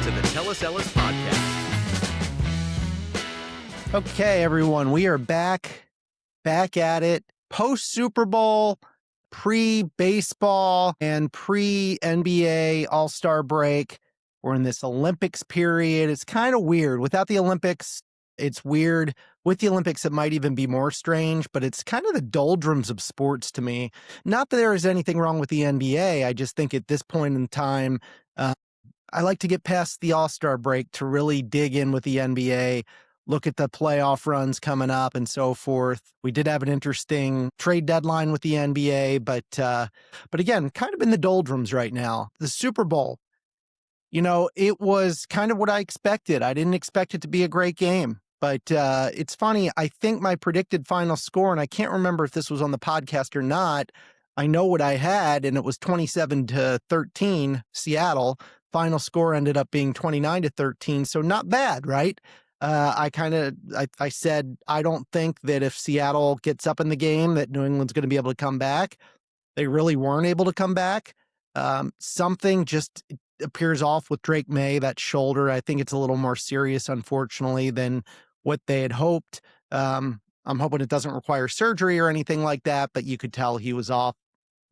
to the Ellis podcast. Okay, everyone, we are back at it. Post-Super Bowl, pre-baseball, and pre-NBA All-Star break. We're in this Olympics period. It's kind of weird. Without the Olympics, it's weird. With the Olympics, it might even be more strange, but it's kind of the doldrums of sports to me. Not that there is anything wrong with the NBA. I just think at this point in time, I like to get past the All-Star break to really dig in with the NBA, look at the playoff runs coming up and so forth. We did have an interesting trade deadline with the NBA, but again, kind of in the doldrums right now. The Super Bowl, it was kind of what I expected. I didn't expect it to be a great game, but it's funny. I think my predicted final score, and I can't remember if this was on the podcast or not, I know what I had, and it was 27-13, Seattle. Final score ended up being 29-13, so not bad, right? I said, I don't think that if Seattle gets up in the game that New England's going to be able to come back. They really weren't able to come back. Something just appears off with Drake May, that shoulder. I think it's a little more serious, unfortunately, than what they had hoped. I'm hoping it doesn't require surgery or anything like that, but you could tell he was off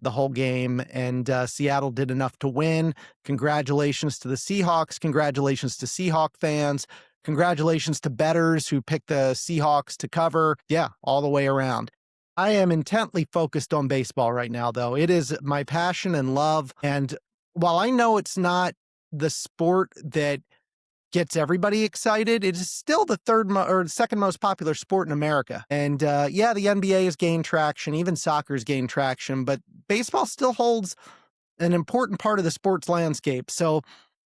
the whole game, and Seattle did enough to win. Congratulations to the Seahawks. Congratulations to Seahawk fans. Congratulations to bettors who picked the Seahawks to cover. Yeah, all the way around. I am intently focused on baseball right now, though. It is my passion and love. And while I know it's not the sport that gets everybody excited, it is still the second most popular sport in America. And the NBA has gained traction, even soccer's gained traction, but baseball still holds an important part of the sports landscape. So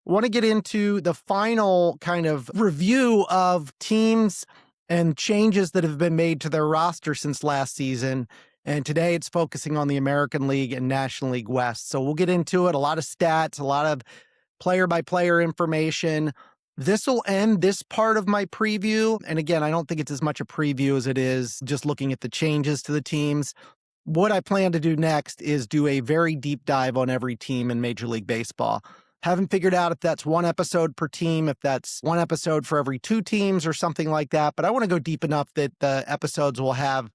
I want to get into the final kind of review of teams and changes that have been made to their roster since last season. And today it's focusing on the American League and National League West. So we'll get into it. A lot of stats, a lot of player-by-player information. This will end this part of my preview. And again, I don't think it's as much a preview as it is just looking at the changes to the teams. What I plan to do next is do a very deep dive on every team in Major League Baseball. Haven't figured out if that's one episode per team, if that's one episode for every two teams or something like that. But I want to go deep enough that the episodes will have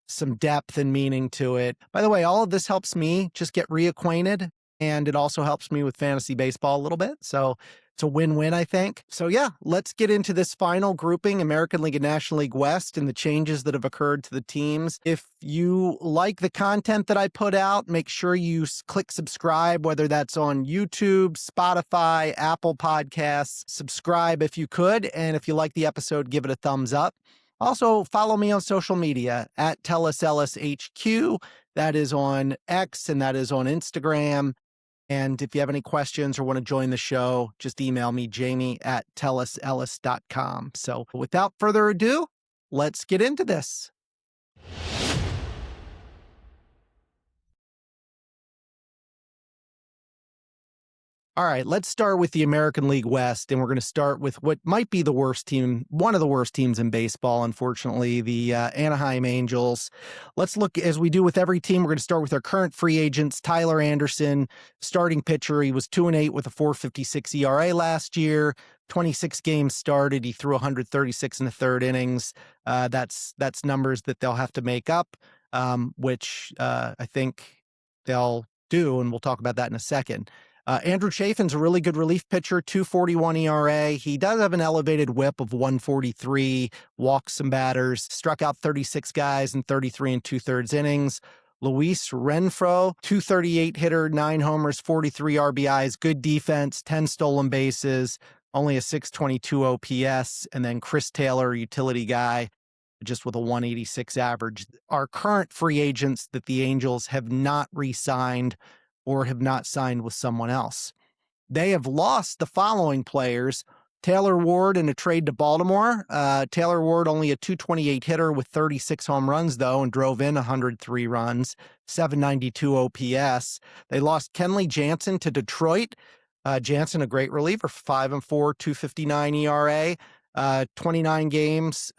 some depth and meaning to it. By the way, all of this helps me just get reacquainted, and it also helps me with fantasy baseball a little bit. So it's a win-win, I think. So yeah, let's get into this final grouping, American League and National League West, and the changes that have occurred to the teams. If you like the content that I put out, make sure you click subscribe, whether that's on YouTube, Spotify, Apple Podcasts. Subscribe if you could, and if you like the episode, give it a thumbs up. Also, follow me on social media at TellisEllisHQ. That is on X and that is on Instagram. And if you have any questions or want to join the show, just email me, jamie@tellisellis.com. So without further ado, let's get into this. All right, let's start with the American League West, and we're going to start with what might be the worst team, one of the worst teams in baseball, unfortunately, the Anaheim Angels. Let's look, as we do with every team, we're going to start with our current free agents. Tyler Anderson, starting pitcher. He was 2-8 with a 4.56 ERA last year. 26 games started. He threw 136 in the third innings. That's numbers that they'll have to make up, which I think they'll do, and we'll talk about that in a second. Andrew Chafin's a really good relief pitcher, 2.41 ERA. He does have an elevated whip of 143, walks some batters, struck out 36 guys in 33 2/3 innings. Luis Renfroe, 238 hitter, 9 homers, 43 RBIs, good defense, 10 stolen bases, only a 622 OPS. And then Chris Taylor, utility guy, just with a 186 average. Our current free agents that the Angels have not re-signed or have not signed with someone else. They have lost the following players. Taylor Ward in a trade to Baltimore. Taylor Ward, only a 228 hitter with 36 home runs, though, and drove in 103 runs, 792 OPS. They lost Kenley Jansen to Detroit. Jansen, a great reliever, 5-4, 259 ERA, 29 games.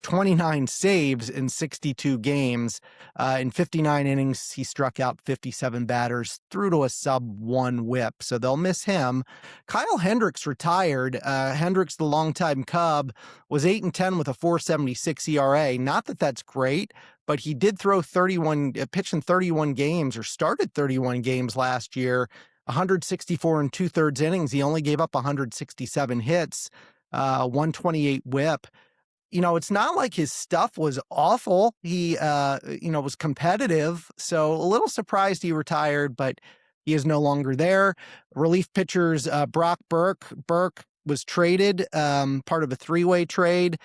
29 saves in 62 games. In 59 innings, he struck out 57 batters, threw to a sub-1 whip, so they'll miss him. Kyle Hendricks retired. Hendricks, the longtime Cub, was 8-10 with a 4.76 ERA. Not that that's great, but he did pitch in 31 games, or started 31 games last year. 164 and 2/3 innings. He only gave up 167 hits, 128 whip. It's not like his stuff was awful. He, was competitive. So a little surprised he retired, but he is no longer there. Relief pitchers, Brock Burke. Burke was traded, part of a three-way trade.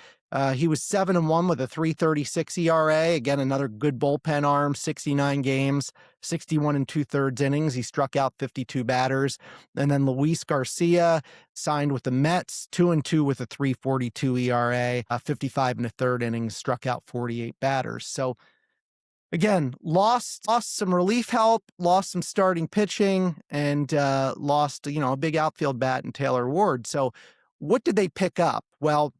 He was 7-1 with a 3.36 ERA. Again, another good bullpen arm, 69 games, 61 and 2/3 innings. He struck out 52 batters. And then Luis Garcia signed with the Mets, 2-2 with a 3.42 ERA, 55 and a third innings, struck out 48 batters. So again, lost some relief help, lost some starting pitching, and lost, a big outfield bat in Taylor Ward. So what did they pick up? Well,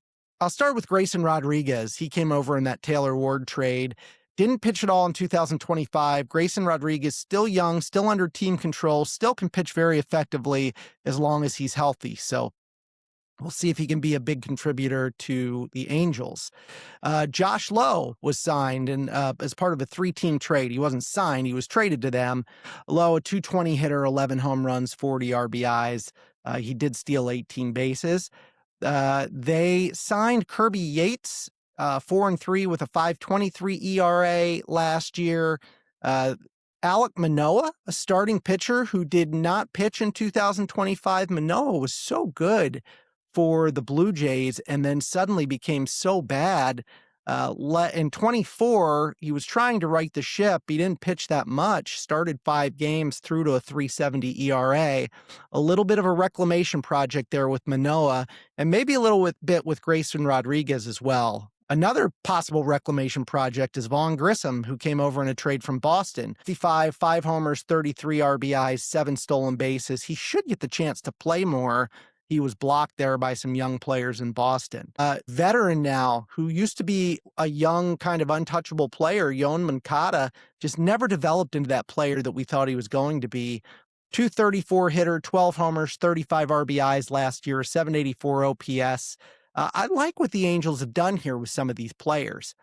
I'll start with Grayson Rodriguez. He came over in that Taylor Ward trade. Didn't pitch at all in 2025. Grayson Rodriguez, still young, still under team control, still can pitch very effectively as long as he's healthy. So we'll see if he can be a big contributor to the Angels. Josh Lowe was signed and as part of a 3-team trade. He wasn't signed. He was traded to them. Lowe, a 220 hitter, 11 home runs, 40 RBIs. He did steal 18 bases. They signed Kirby Yates, 4-3 with a 5.23 ERA last year. Alek Manoah, a starting pitcher who did not pitch in 2025. Manoah was so good for the Blue Jays and then suddenly became so bad. In 24, he was trying to right the ship. He didn't pitch that much, started 5 games, through to a 3.70 ERA. A little bit of a reclamation project there with Manoah, and maybe a little bit with Grayson Rodriguez as well. Another possible reclamation project is Vaughn Grissom, who came over in a trade from Boston. 55, 5 homers, 33 RBIs, 7 stolen bases. He should get the chance to play more. He was blocked there by some young players in Boston. Veteran now, who used to be a young, kind of untouchable player, Yoan Moncada, just never developed into that player that we thought he was going to be. 234 hitter, 12 homers, 35 RBIs last year, 784 OPS. I like what the Angels have done here with some of these players.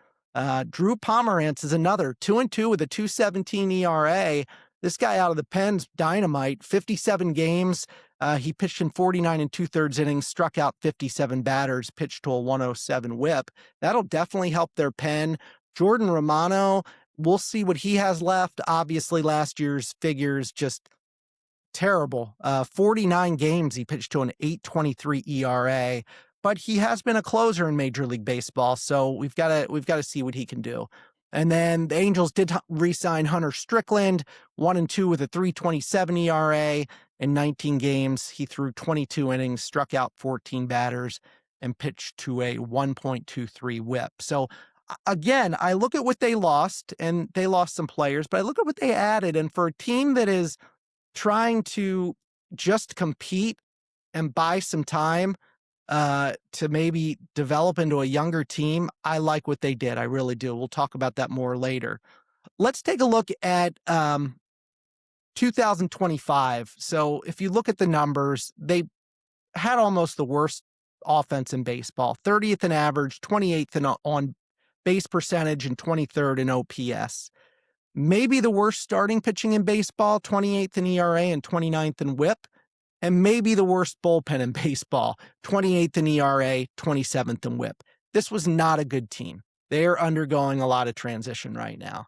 Drew Pomerantz is another, 2-2 with a 2.17 ERA. This guy out of the pen's dynamite, 57 games. He pitched in 49 and 2/3 innings, struck out 57 batters, pitched to a 107 whip. That'll definitely help their pen. Jordan Romano, we'll see what he has left. Obviously, last year's figures just terrible. 49 games, he pitched to an 8.23 ERA. But he has been a closer in Major League Baseball, so we've got to see what he can do. And then the Angels did re-sign Hunter Strickland, 1-2 with a 3.27 ERA in 19 games. He threw 22 innings, struck out 14 batters, and pitched to a 1.23 whip. So again, I look at what they lost, and they lost some players, but I look at what they added. And for a team that is trying to just compete and buy some time to maybe develop into a younger team, I like what they did. I really do. We'll talk about that more later. Let's take a look at 2025. So if you look at the numbers, they had almost the worst offense in baseball. 30th in average, 28th in on base percentage, and 23rd in OPS. Maybe the worst starting pitching in baseball, 28th in ERA and 29th in WHIP. And maybe the worst bullpen in baseball, 28th in ERA, 27th in WHIP. This was not a good team. They're undergoing a lot of transition right now.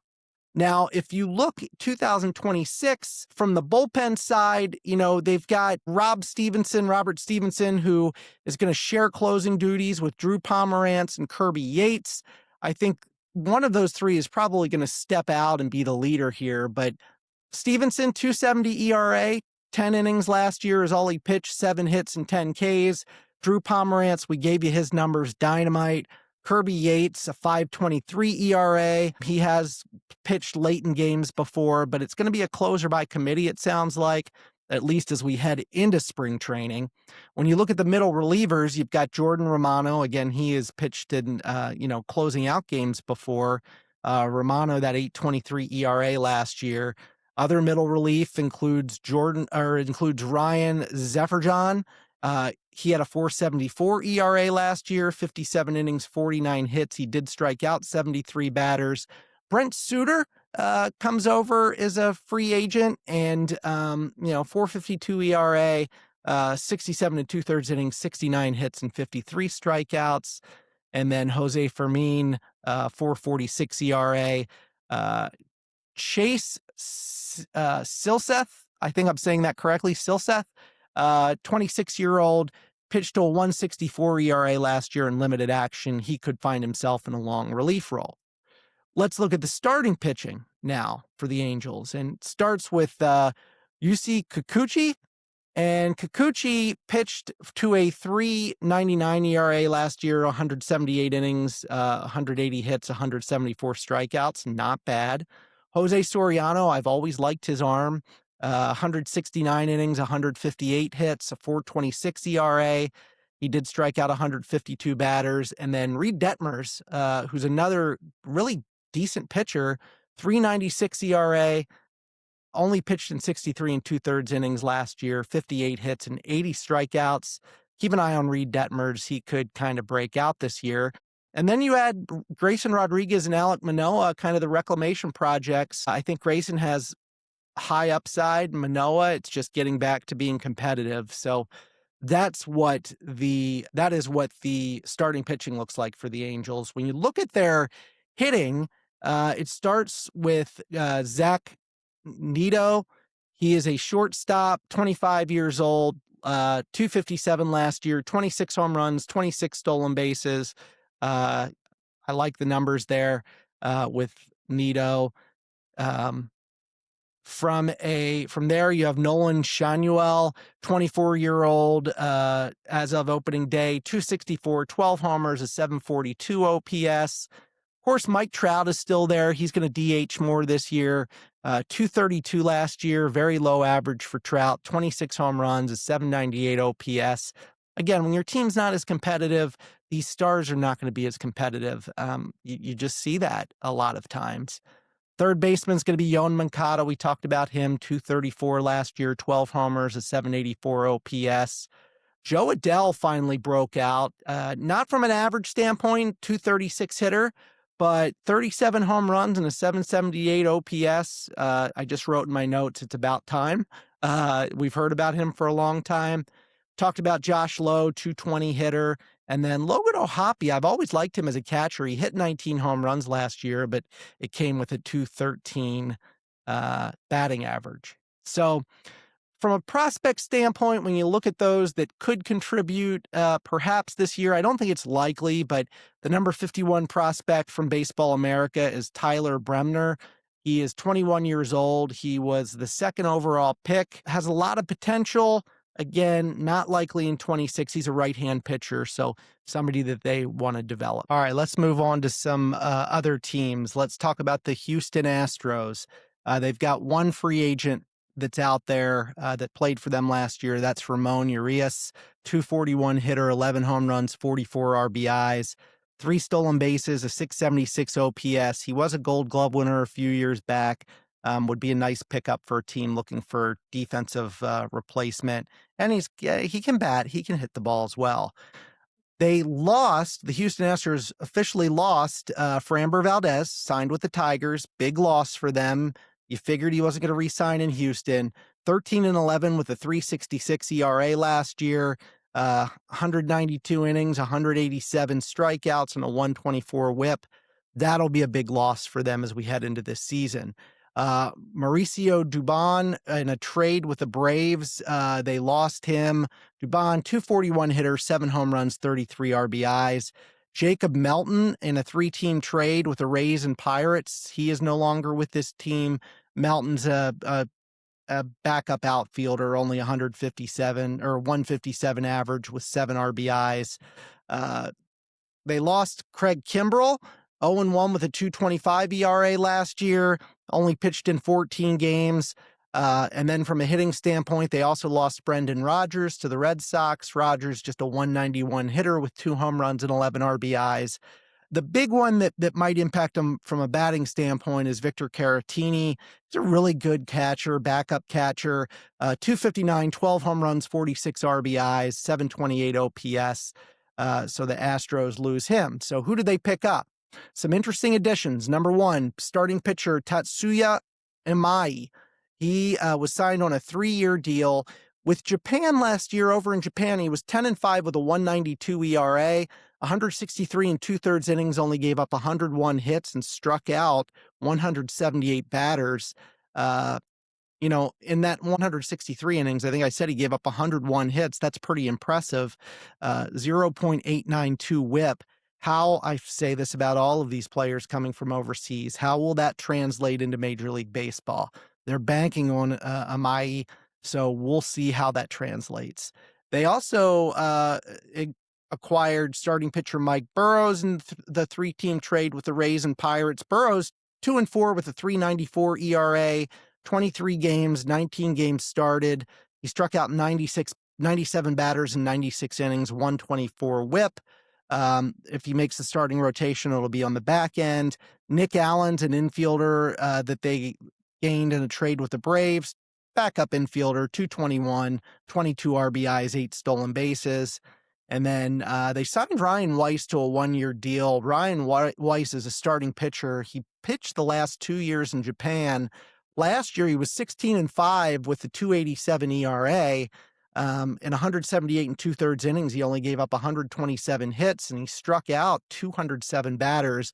Now, if you look 2026 from the bullpen side, they've got Robert Stevenson, who is going to share closing duties with Drew Pomerantz and Kirby Yates. I think one of those three is probably going to step out and be the leader here, but Stevenson, 2.70 ERA, 10 innings last year is all he pitched, 7 hits and 10 Ks. Drew Pomerantz, we gave you his numbers, dynamite. Kirby Yates, a 5.23 ERA. He has pitched late in games before, but it's going to be a closer by committee, it sounds like. at least as we head into spring training. When you look at the middle relievers, you've got Jordan Romano. Again, he has pitched in, closing out games before. Romano, that 8.23 ERA last year. Other middle relief includes Ryan Zefferjon. He had a 4.74 ERA last year, 57 innings, 49 hits. He did strike out 73 batters. Brent Suter comes over as a free agent and, 4.52 ERA, 67 and 2/3 innings, 69 hits and 53 strikeouts. And then Jose Fermin, 4.46 ERA. Chase Silseth, I think I'm saying that correctly, Silseth, 26-year-old, pitched to a 1.64 ERA last year in limited action. He could find himself in a long relief role. Let's look at the starting pitching now for the Angels, and it starts with Yusei Kikuchi. And Kikuchi pitched to a 3.99 ERA last year, 178 innings, 180 hits, 174 strikeouts. Not bad. Jose Soriano, I've always liked his arm. 169 innings, 158 hits, a 4.26 ERA. He did strike out 152 batters. And then Reed Detmers, who's another really decent pitcher, 3.96 ERA, only pitched in 63 and 2/3 innings last year, 58 hits and 80 strikeouts. Keep an eye on Reed Detmers. He could kind of break out this year. And then you add Grayson Rodriguez and Alek Manoah, kind of the reclamation projects. I think Grayson has high upside. Manoah, it's just getting back to being competitive. So that is what the starting pitching looks like for the Angels. When you look at their hitting, it starts with Zach Neto. He is a shortstop, 25 years old, 257 last year, 26 home runs, 26 stolen bases. I like the numbers there with Neto. From there, you have Nolan Shanuel, 24-year-old, as of opening day, 264, 12 homers, a 742 OPS. Of course, Mike Trout is still there. He's going to DH more this year. 232 last year, very low average for Trout, 26 home runs, a 798 OPS. Again, when your team's not as competitive, these stars are not going to be as competitive. You just see that a lot of times. Third baseman's going to be Yoan Moncada. We talked about him, 234 last year, 12 homers, a 784 OPS. Joe Adell finally broke out, not from an average standpoint, 236 hitter, but 37 home runs and a 778 OPS. I just wrote in my notes, it's about time. We've heard about him for a long time. Talked about Josh Lowe, 220 hitter. And then Logan O'Hoppe, I've always liked him as a catcher. He hit 19 home runs last year, but it came with a 213 batting average. So from a prospect standpoint, when you look at those that could contribute perhaps this year, I don't think it's likely, but the number 51 prospect from Baseball America is Tyler Bremner. He is 21 years old. He was the second overall pick, has a lot of potential. Again, not likely in 26. He's a right-hand pitcher, so somebody that they want to develop. All right, let's move on to some other teams. Let's talk about the Houston Astros. They've got one free agent that's out there that played for them last year. That's Ramon Urias, 241 hitter, 11 home runs, 44 RBIs, 3 stolen bases, a 676 OPS. He was a Gold Glove winner a few years back. Would be a nice pickup for a team looking for defensive replacement. And he can bat. He can hit the ball as well. The Houston Astros officially lost Framber Valdez, signed with the Tigers. Big loss for them. You figured he wasn't going to re-sign in Houston. 13-11 with a 3.66 ERA last year. 192 innings, 187 strikeouts, and a 124 whip. That'll be a big loss for them as we head into this season. Mauricio Dubon in a trade with the Braves. They lost him. Dubon, 241 hitter, 7 home runs, 33 RBIs. Jacob Melton in a 3-team trade with the Rays and Pirates. He is no longer with this team. Melton's a backup outfielder, only 157 average with 7 RBIs. They lost Craig Kimbrell, 0-1 with a 2.25 ERA last year, only pitched in 14 games. And then from a hitting standpoint, they also lost Brendan Rodgers to the Red Sox. Rodgers, just a 191 hitter with 2 home runs and 11 RBIs. The big one that might impact him from a batting standpoint is Victor Caratini. He's a really good catcher, backup catcher, 259, 12 home runs, 46 RBIs, 728 OPS. So the Astros lose him. So who did they pick up? Some interesting additions. Number one, starting pitcher Tatsuya Imai. He was signed on a 3-year deal. With Japan last year, over in Japan, he was 10-5 with a 192 ERA, 163 and 2/3 innings, only gave up 101 hits and struck out 178 batters. In that 163 innings, I think I said he gave up 101 hits. That's pretty impressive. 0.892 whip. How I say this about all of these players coming from overseas, how will that translate into Major League Baseball? They're banking on Amai, so we'll see how that translates. They also acquired starting pitcher Mike Burrows in the 3-team trade with the Rays and Pirates. Burrows 2-4 with a 3.94 ERA, 23 games, 19 games started. He struck out 97 batters in 96 innings, 124 whip. If he makes the starting rotation, it'll be on the back end. Nick Allen's an infielder that they gained in a trade with the Braves. Backup infielder, 221, 22 RBIs, 8 stolen bases. And then they signed Ryan Weiss to a 1-year deal. Ryan Weiss is a starting pitcher. He pitched the last 2 years in Japan. Last year, he was 16-5 with a 287 ERA. In 178 and 2/3 innings, he only gave up 127 hits, and he struck out 207 batters.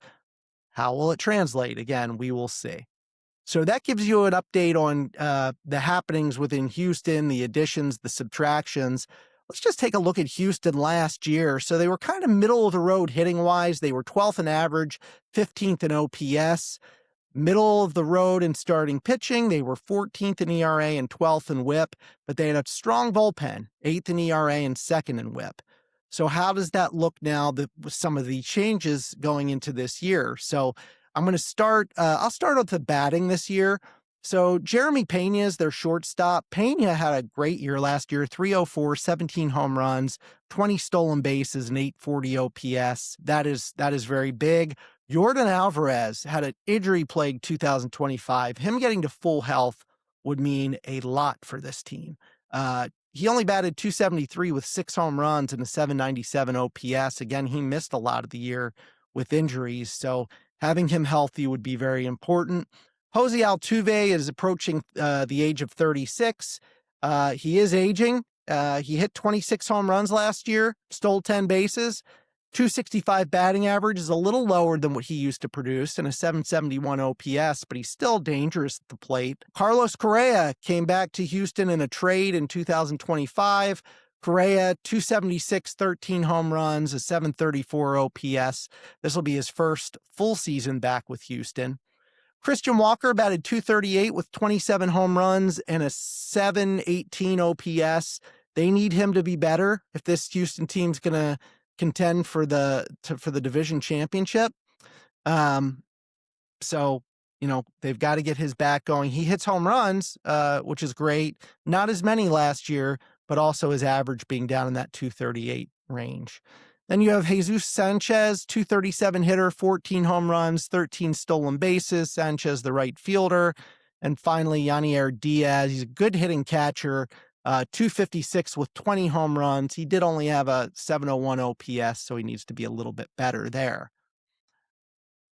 How will it translate? Again, we will see. So that gives you an update on the happenings within Houston, the additions, the subtractions. Let's just take a look at Houston last year. So they were kind of middle of the road hitting wise. They were 12th in average, 15th in OPS. Middle of the road in starting pitching, they were 14th in ERA and 12th in whip, but they had a strong bullpen, 8th in ERA and 2nd in whip. So how does that look now with some of the changes going into this year? So I'm going to start, I'll start with the batting this year. So Jeremy Pena is their shortstop. Pena had a great year last year, 304, 17 home runs, 20 stolen bases, and 840 OPS. That is very big. Yordan Alvarez had an injury-plagued 2025. Him getting to full health would mean a lot for this team. He only batted 273 with 6 home runs and a 797 OPS. Again, he missed a lot of the year with injuries, so having him healthy would be very important. Jose Altuve is approaching the age of 36. He is aging. He hit 26 home runs last year, stole 10 bases. 265 batting average is a little lower than what he used to produce, and a 771 OPS, but he's still dangerous at the plate. Carlos Correa came back to Houston in a trade in 2025. Correa, 276, 13 home runs, a 734 OPS. This will be his first full season back with Houston. Christian Walker batted 238 with 27 home runs and a 718 OPS. They need him to be better if this Houston team's going to contend for the division championship. So, they've got to get his back going. He hits home runs, which is great. Not as many last year, but also his average being down in that 238 range. Then you have Jesus Sanchez, 237 hitter, 14 home runs, 13 stolen bases. Sanchez, the right fielder. And finally, Yanier Diaz. He's a good hitting catcher, 256 with 20 home runs. He did only have a 701 OPS, so he needs to be a little bit better there.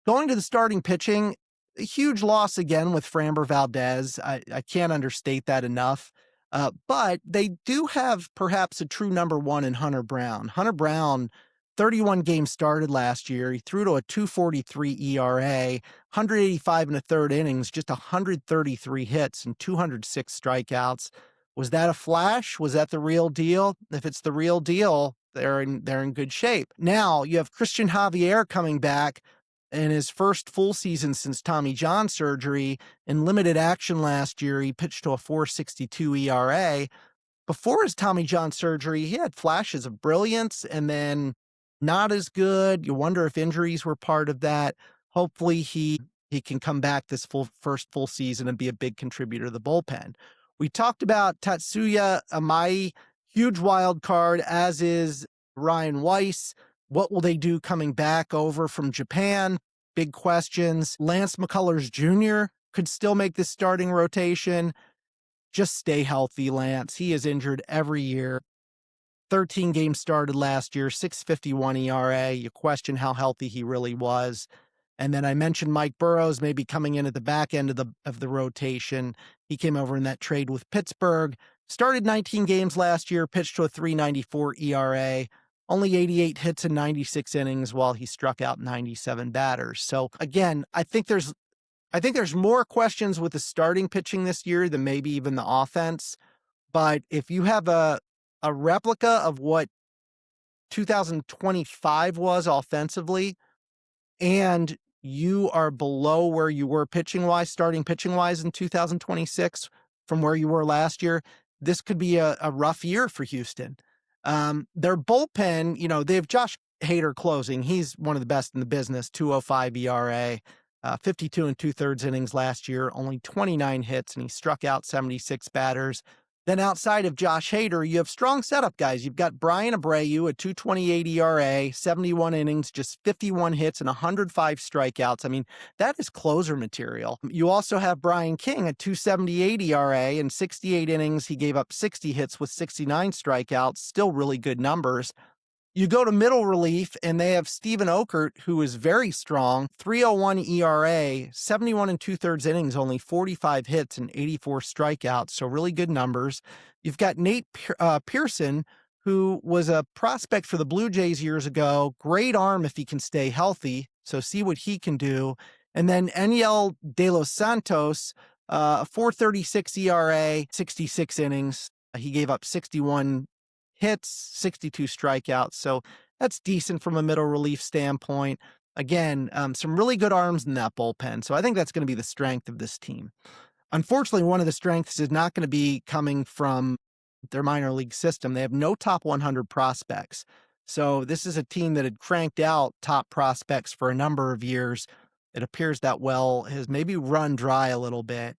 Going to the starting pitching, a huge loss again with Framber Valdez. I can't understate that enough. But they do have perhaps a true number one in Hunter Brown. Hunter Brown, 31 games started last year. He threw to a 243 ERA, 185 and a third innings, just 133 hits and 206 strikeouts. Was that a flash? Was that the real deal? If it's the real deal, they're in good shape. Now you have Christian Javier coming back in his first full season since Tommy John surgery. In limited action last year, he pitched to a 4.62 ERA. Before his Tommy John surgery, he had flashes of brilliance and then not as good. You wonder if injuries were part of that. Hopefully he he can come back this first full season and be a big contributor to the bullpen. We talked about Tatsuya Amai, huge wild card, as is Ryan Weiss. What will they do coming back over from Japan? Big questions. Lance McCullers Jr. could still make this starting rotation. Just stay healthy, Lance. He is injured every year. 13 games started last year, 6.51 ERA. You question how healthy he really was. And then I mentioned Mike Burrows maybe coming in at the back end of the rotation. He came over in that trade with Pittsburgh. Started 19 games last year, pitched to a 3.94 ERA. Only 88 hits in 96 innings while he struck out 97 batters. So again, I think there's more questions with the starting pitching this year than maybe even the offense. But if you have a replica of what 2025 was offensively, and you are below where you were starting pitching wise in 2026 from where you were last year, this could be a rough year for Houston. Their bullpen, they have Josh Hader closing. He's one of the best in the business, 2.05 ERA, 52 and 2/3 innings last year, only 29 hits, and he struck out 76 batters. Then outside of Josh Hader, you have strong setup guys. You've got Brian Abreu, a 2.28 ERA, 71 innings, just 51 hits and 105 strikeouts. I mean, that is closer material. You also have Brian King, a 2.78 ERA and 68 innings. He gave up 60 hits with 69 strikeouts, still really good numbers. You go to middle relief, and they have Steven Okert, who is very strong, 3.01 ERA, 71 and 2/3 innings, only 45 hits and 84 strikeouts, so really good numbers. You've got Nate Pearson, who was a prospect for the Blue Jays years ago. Great arm if he can stay healthy, so see what he can do. And then Eniel De Los Santos, 4.36 ERA, 66 innings. He gave up 61 hits, 62 strikeouts. So that's decent from a middle relief standpoint. Again, some really good arms in that bullpen. So I think that's going to be the strength of this team. Unfortunately, one of the strengths is not going to be coming from their minor league system. They have no top 100 prospects. So this is a team that had cranked out top prospects for a number of years. It appears that well has maybe run dry a little bit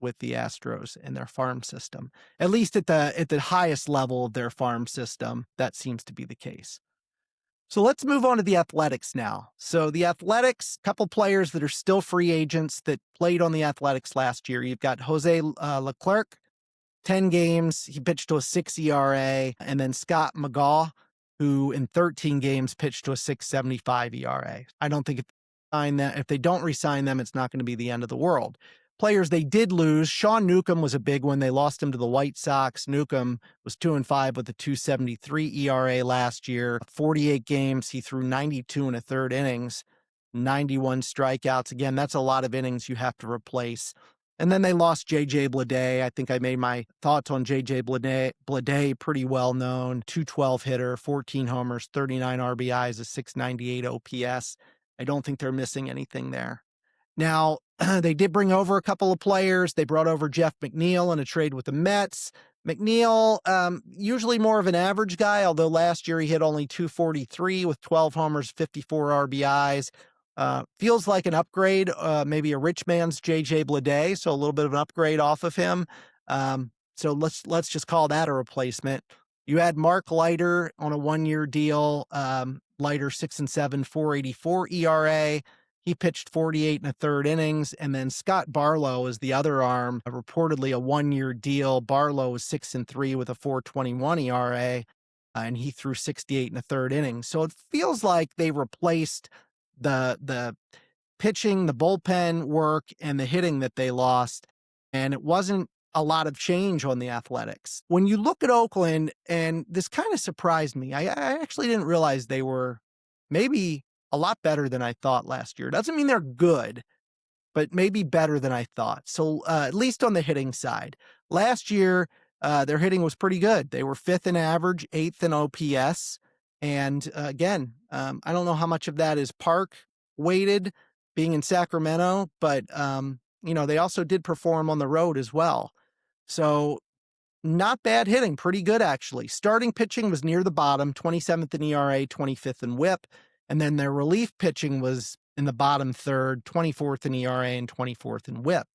with the Astros and their farm system. At least at the highest level of their farm system, that seems to be the case. So let's move on to the Athletics now. So the Athletics, couple players that are still free agents that played on the Athletics last year. You've got Jose Leclerc, 10 games. He pitched to a 6 ERA. And then Scott McGaugh, who in 13 games pitched to a 6.75 ERA. I don't think if they don't re-sign them, it's not going to be the end of the world. Players they did lose, Sean Newcomb was a big one. They lost him to the White Sox. Newcomb was 2-5 with a 2.73 ERA last year. 48 games, he threw 92 1/3 innings, 91 strikeouts. Again, that's a lot of innings you have to replace. And then they lost J.J. Bleday. I think I made my thoughts on J.J. Bleday pretty well known. 212 hitter, 14 homers, 39 RBIs, a 698 OPS. I don't think they're missing anything there. Now, they did bring over a couple of players. They brought over Jeff McNeil in a trade with the Mets. McNeil, usually more of an average guy, although last year he hit only 243 with 12 homers, 54 RBIs. Feels like an upgrade, maybe a rich man's J.J. Bleday, so a little bit of an upgrade off of him. So let's just call that a replacement. You had Mark Leiter on a 1-year deal. Leiter 6-7, 4.84 ERA. He pitched 48 1/3 innings. And then Scott Barlow is the other arm, reportedly a 1-year deal. Barlow was 6-3 with a 4.21 ERA, and he threw 68 1/3 innings. So it feels like they replaced the pitching, the bullpen work, and the hitting that they lost. And it wasn't a lot of change on the Athletics. When you look at Oakland, and this kind of surprised me, I actually didn't realize they were maybe a lot better than I thought last year. Doesn't mean they're good, but maybe better than I thought. So at least on the hitting side. Last year, their hitting was pretty good. They were 5th in average, 8th in OPS. And again, I don't know how much of that is park weighted being in Sacramento, but they also did perform on the road as well. So not bad hitting, pretty good actually. Starting pitching was near the bottom, 27th in ERA, 25th in WHIP. And then their relief pitching was in the bottom third, 24th in ERA and 24th in WHIP.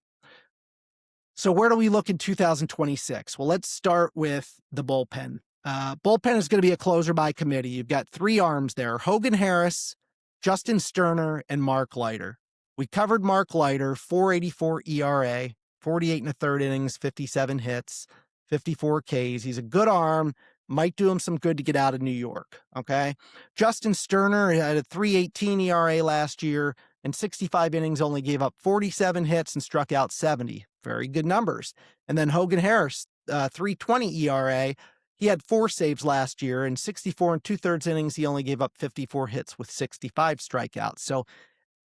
So where do we look in 2026? Well, let's start with the bullpen. Bullpen is going to be a closer by committee. You've got three arms there: Hogan Harris, Justin Sterner, and Mark Leiter. We covered Mark Leiter, 4.84 ERA, 48 and a third innings, 57 hits, 54 Ks. He's a good arm. Might do him some good to get out of New York. Okay. Justin Sterner had a 3.18 ERA last year, and 65 innings, only gave up 47 hits and struck out 70. Very good numbers. And then Hogan Harris, 3.20 ERA. He had 4 saves last year, and 64 and 2/3 innings, he only gave up 54 hits with 65 strikeouts. So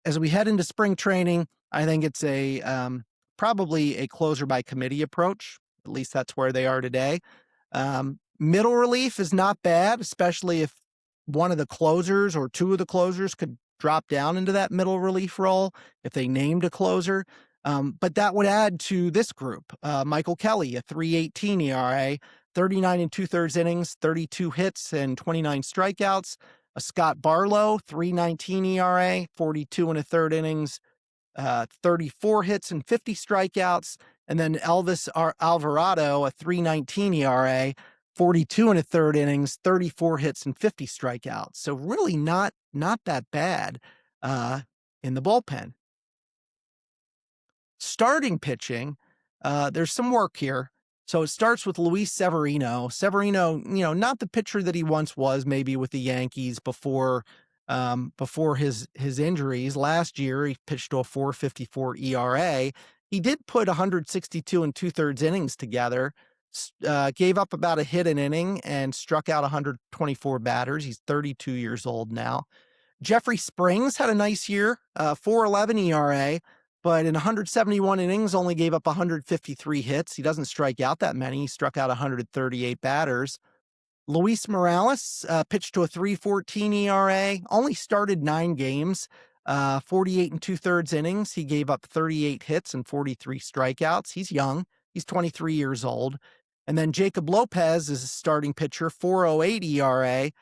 as we head into spring training, I think it's probably a closer by committee approach. At least that's where they are today. Middle relief is not bad, especially if one of the closers or two of the closers could drop down into that middle relief role if they named a closer. But that would add to this group. Michael Kelly, a 3.18 ERA, 39 and 2/3 innings, 32 hits and 29 strikeouts. Scott Barlow, 3.19 ERA, 42 and a third innings, 34 hits and 50 strikeouts. And then Elvis Alvarado, a 3.19 ERA, 42 and a third innings, 34 hits and 50 strikeouts. So really not that bad in the bullpen. Starting pitching, there's some work here. So it starts with Luis Severino. Severino, not the pitcher that he once was, maybe with the Yankees before his injuries. Last year, he pitched to a 4.54 ERA. He did put 162 and 2/3 innings together, gave up about a hit an inning, and struck out 124 batters. He's 32 years old now. Jeffrey Springs had a nice year, 4.11 ERA, but in 171 innings, only gave up 153 hits. He doesn't strike out that many. He struck out 138 batters. Luis Morales pitched to a 3.14 ERA, only started 9 games, 48 and 2/3 innings. He gave up 38 hits and 43 strikeouts. He's young. He's 23 years old. And then Jacob Lopez is a starting pitcher, 4.08 ERA,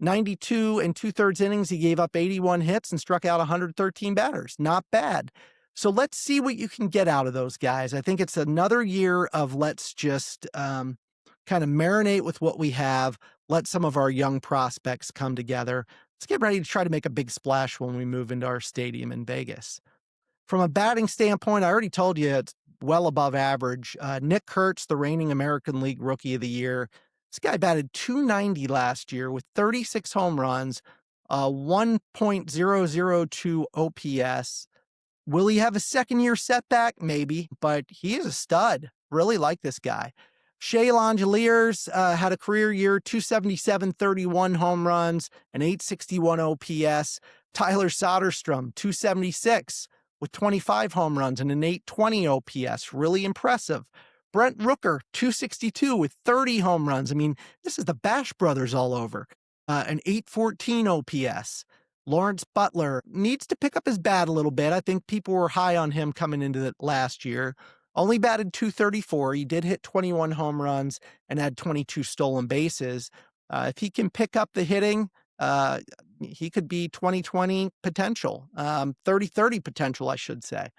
92 and 2/3 innings. He gave up 81 hits and struck out 113 batters. Not bad. So let's see what you can get out of those guys. I think it's another year of let's just kind of marinate with what we have. Let some of our young prospects come together. Let's get ready to try to make a big splash when we move into our stadium in Vegas. From a batting standpoint, I already told you it's well above average. Nick Kurtz, the reigning American League Rookie of the Year. This guy batted .290 last year with 36 home runs, 1.002 OPS. Will he have a second-year setback? Maybe, but he is a stud. Really like this guy. Shea Langeliers had a career year, 277, 31 home runs, and 861 OPS. Tyler Soderstrom, 276 with 25 home runs and an 820 OPS. Really impressive. Brent Rooker, 262 with 30 home runs. I mean, this is the Bash Brothers all over. An 814 OPS. Lawrence Butler needs to pick up his bat a little bit. I think people were high on him coming into the last year. Only batted .234. He did hit 21 home runs and had 22 stolen bases. If he can pick up the hitting, he could be 2020 potential, 30-30 potential, I should say.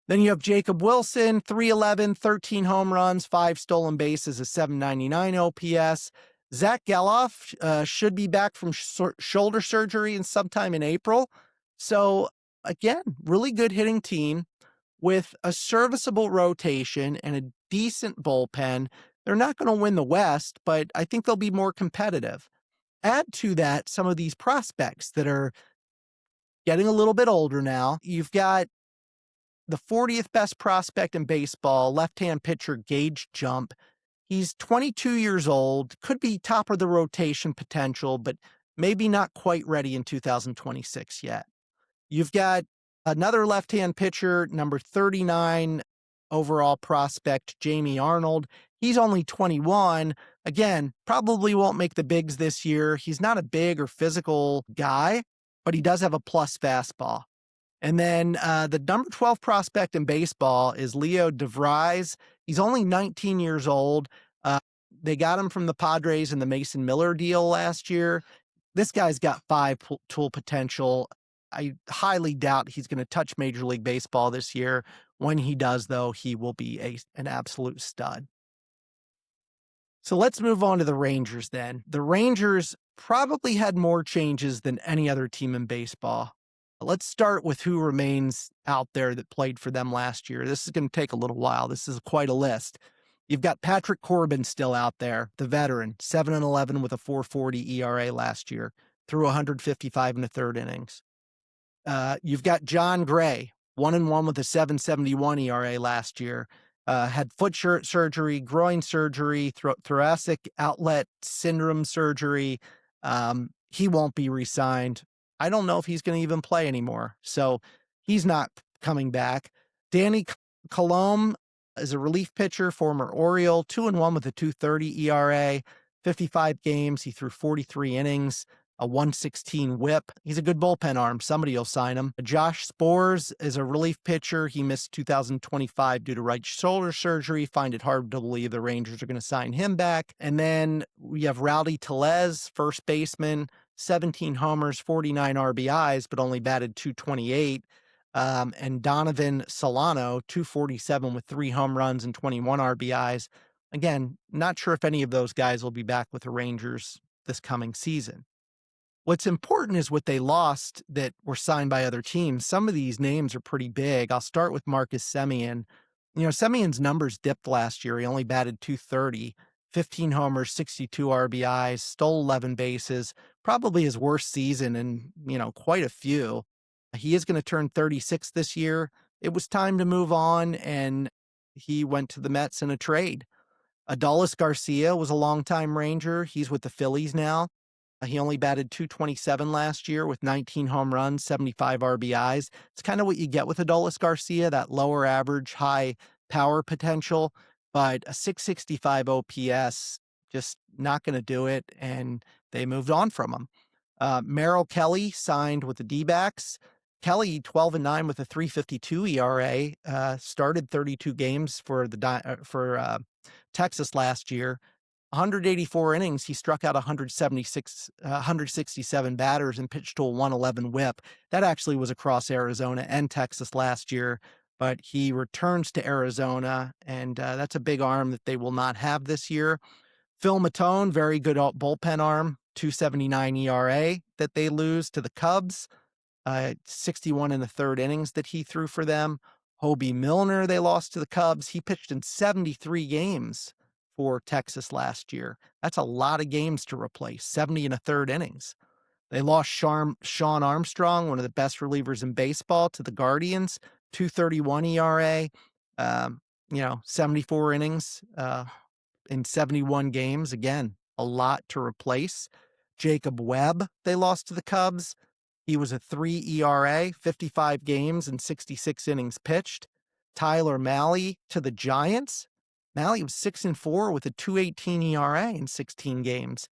Then you have Jacob Wilson, 311, 13 home runs, 5 stolen bases, a 799 OPS. Zach Geloff should be back from shoulder surgery in sometime in April. So again, really good hitting team with a serviceable rotation and a decent bullpen. They're not going to win the West, but I think they'll be more competitive. Add to that some of these prospects that are getting a little bit older now. You've got the 40th best prospect in baseball, left-hand pitcher Gage Jump. He's 22 years old, could be top of the rotation potential, but maybe not quite ready in 2026 yet. You've got another left-hand pitcher, number 39 overall prospect, Jamie Arnold. He's only 21. Again, probably won't make the bigs this year. He's not a big or physical guy, but he does have a plus fastball. And then the number 12 prospect in baseball is Leo DeVries. He's only 19 years old. They got him from the Padres in the Mason Miller deal last year. This guy's got 5 tool potential. I highly doubt he's going to touch Major League Baseball this year. When he does, though, he will be an absolute stud. So let's move on to the Rangers then. The Rangers probably had more changes than any other team in baseball. Let's start with who remains out there that played for them last year. This is going to take a little while. This is quite a list. You've got Patrick Corbin still out there, the veteran, 7-11 with a 4.40 ERA last year, through 155 in the third innings. You've got John Gray, 1-1 with a 7.71 ERA last year. Had foot surgery, groin surgery, thoracic outlet syndrome surgery. He won't be re-signed. I don't know if he's going to even play anymore. So he's not coming back. Danny Colomé is a relief pitcher, former Oriole, 2-1 with a 2.30 ERA, 55 games. He threw 43 innings, a 116 whip. He's a good bullpen arm. Somebody will sign him. Josh Spores is a relief pitcher. He missed 2025 due to right shoulder surgery. Find it hard to believe the Rangers are going to sign him back. And then we have Rowdy Tellez, first baseman, 17 homers, 49 RBIs, but only batted 228. And Donovan Solano, 247 with 3 home runs and 21 RBIs. Again, not sure if any of those guys will be back with the Rangers this coming season. What's important is what they lost that were signed by other teams. Some of these names are pretty big. I'll start with Marcus Semien. Semien's numbers dipped last year. He only batted 230, 15 homers, 62 RBIs, stole 11 bases, probably his worst season in, quite a few. He is going to turn 36 this year. It was time to move on, and he went to the Mets in a trade. Adolis Garcia was a longtime Ranger. He's with the Phillies now. He only batted 227 last year with 19 home runs, 75 RBIs. It's kind of what you get with Adolis Garcia, that lower average, high power potential, but a 665 OPS, just not going to do it, and they moved on from him. Merrill Kelly signed with the D-backs. Kelly, 12-9 with a 3.52 ERA, started 32 games for Texas last year. 184 innings, he struck out 167 batters and pitched to a 111 whip. That actually was across Arizona and Texas last year, but he returns to Arizona, and that's a big arm that they will not have this year. Phil Matone, very good bullpen arm, 2.79 ERA that they lose to the Cubs. 61 in the third innings that he threw for them. Hobie Milner, they lost to the Cubs. He pitched in 73 games for Texas last year. That's a lot of games to replace, 70 in a third innings. They lost Sean Armstrong, one of the best relievers in baseball, to the Guardians, 2.31 ERA, 74 innings in 71 games. Again, a lot to replace. Jacob Webb, they lost to the Cubs. He was a 3 ERA, 55 games and 66 innings pitched. Tyler Mahle to the Giants. Mahle was 6-4 with a 2.18 ERA in 16 games.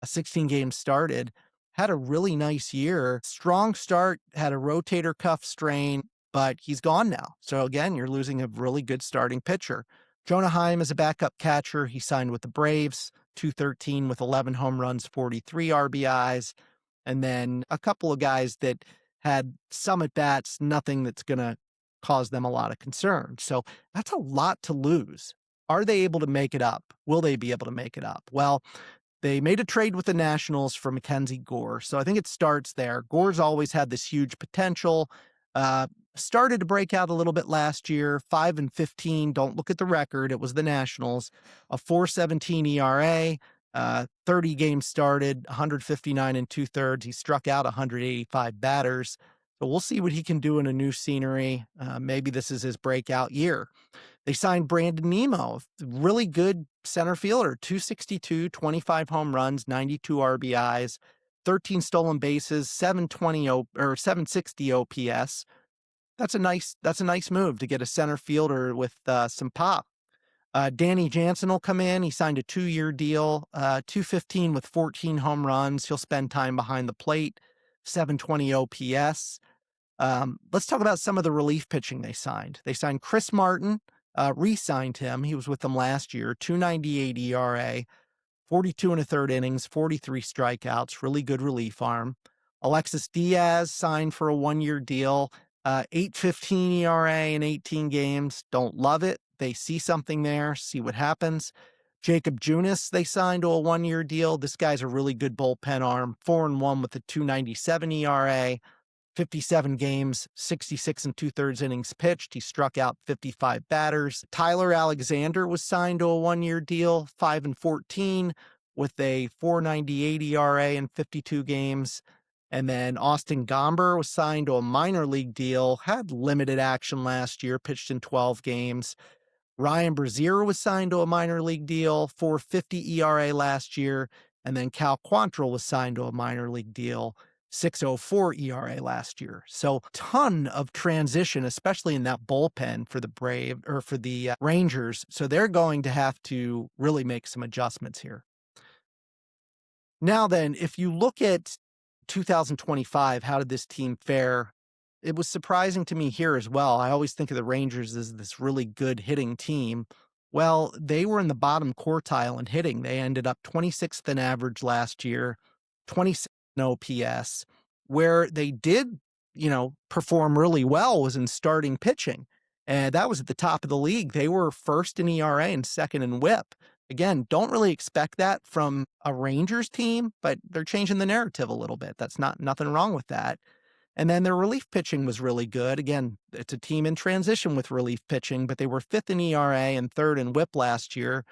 16 games started. Had a really nice year. Strong start, had a rotator cuff strain, but he's gone now. So again, you're losing a really good starting pitcher. Jonah Heim is a backup catcher. He signed with the Braves, 213 with 11 home runs, 43 RBIs. And then a couple of guys that had some at-bats, nothing that's going to cause them a lot of concern. So that's a lot to lose. Are they able to make it up? Will they be able to make it up? Well, they made a trade with the Nationals for Mackenzie Gore. So I think it starts there. Gore's always had this huge potential. Started to break out a little bit last year, 5-15. Don't look at the record. It was the Nationals. A 4.17 ERA. 30 games started, 159 and 2/3. He struck out 185 batters. So we'll see what he can do in a new scenery. Maybe this is his breakout year. They signed Brandon Nimmo, really good center fielder, 262, 25 home runs, 92 RBIs, 13 stolen bases, 760 OPS. That's a nice move to get a center fielder with some pop. Danny Jansen will come in. He signed a 2-year deal, 215 with 14 home runs. He'll spend time behind the plate, 720 OPS. Let's talk about some of the relief pitching they signed. They signed Chris Martin, re-signed him. He was with them last year, 2.98 ERA, 42 and a third innings, 43 strikeouts, really good relief arm. Alexis Diaz signed for a 1-year deal, 8.15 ERA in 18 games. Don't love it. They see something there, see what happens. Jacob Junis, they signed to a 1-year deal. This guy's a really good bullpen arm, 4-1 with a 2.97 ERA. 57 games, 66 and two-thirds innings pitched. He struck out 55 batters. Tyler Alexander was signed to a 1-year deal, 5-14 with a 4.98 ERA in 52 games. And then Austin Gomber was signed to a minor league deal, had limited action last year, pitched in 12 games. Ryan Brazier was signed to a minor league deal, 4.50 ERA last year. And then Cal Quantrill was signed to a minor league deal, 6.04 ERA last year. So ton of transition, especially in that bullpen for the Rangers. So they're going to have to really make some adjustments here. Now then, if you look at 2025, how did this team fare? It was surprising to me here as well. I always think of the Rangers as this really good hitting team. Well, they were in the bottom quartile in hitting. They ended up 26th in average last year, 26th in OPS. Where they did, perform really well was in starting pitching. And that was at the top of the league. They were first in ERA and second in WHIP. Again, don't really expect that from a Rangers team, but they're changing the narrative a little bit. That's nothing wrong with that. And then their relief pitching was really good. Again, it's a team in transition with relief pitching, but they were fifth in ERA and third in WHIP last year.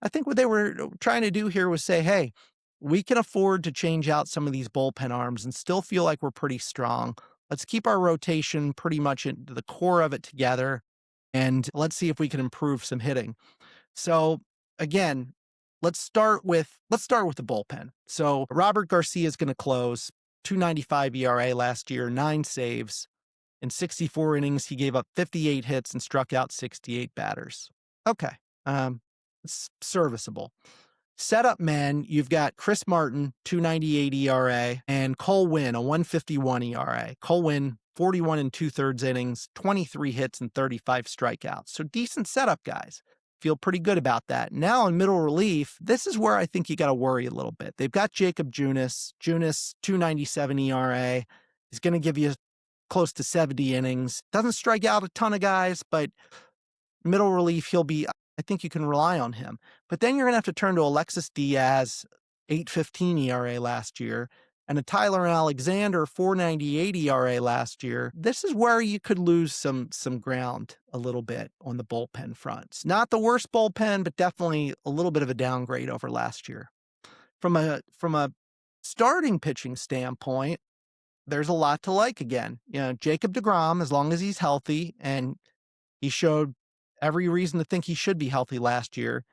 I think what they were trying to do here was say, hey, we can afford to change out some of these bullpen arms and still feel like we're pretty strong. Let's keep our rotation pretty much into the core of it together, and let's see if we can improve some hitting. So again, let's start with the bullpen. So Robert Garcia is going to close, 2.95 ERA last year, 9 saves. In 64 innings, he gave up 58 hits and struck out 68 batters. Okay, it's serviceable. Setup men, you've got Chris Martin, 2.98 ERA, and Cole Winn, a 1.51 ERA. Cole Winn, 41 and two-thirds innings, 23 hits and 35 strikeouts. So decent setup guys. Feel pretty good about that. Now in middle relief, this is where I think you got to worry a little bit. They've got Jacob Junis, 2.97 ERA. He's going to give you close to 70 innings. Doesn't strike out a ton of guys, but middle relief, I think you can rely on him. But then you're going to have to turn to Alexis Diaz, 8.15 ERA last year, and a Tyler Alexander, 4.98 ERA last year. This is where you could lose some ground a little bit on the bullpen fronts. Not the worst bullpen, but definitely a little bit of a downgrade over last year. From a starting pitching standpoint, there's a lot to like again. Jacob deGrom, as long as he's healthy, and he showed every reason to think he should be healthy last year.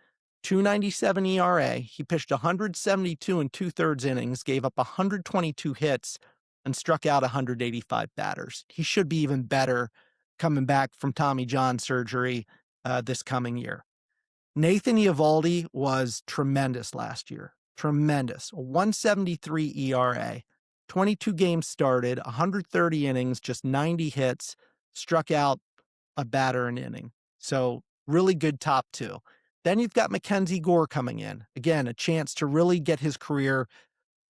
2.97 ERA. He pitched 172 and two-thirds innings, gave up 122 hits, and struck out 185 batters. He should be even better coming back from Tommy John surgery this coming year. Nathan Eovaldi was tremendous last year. Tremendous. 1.73 ERA. 22 games started, 130 innings, just 90 hits, struck out a batter an inning. So really good top two. Then you've got Mackenzie Gore coming in. Again, a chance to really get his career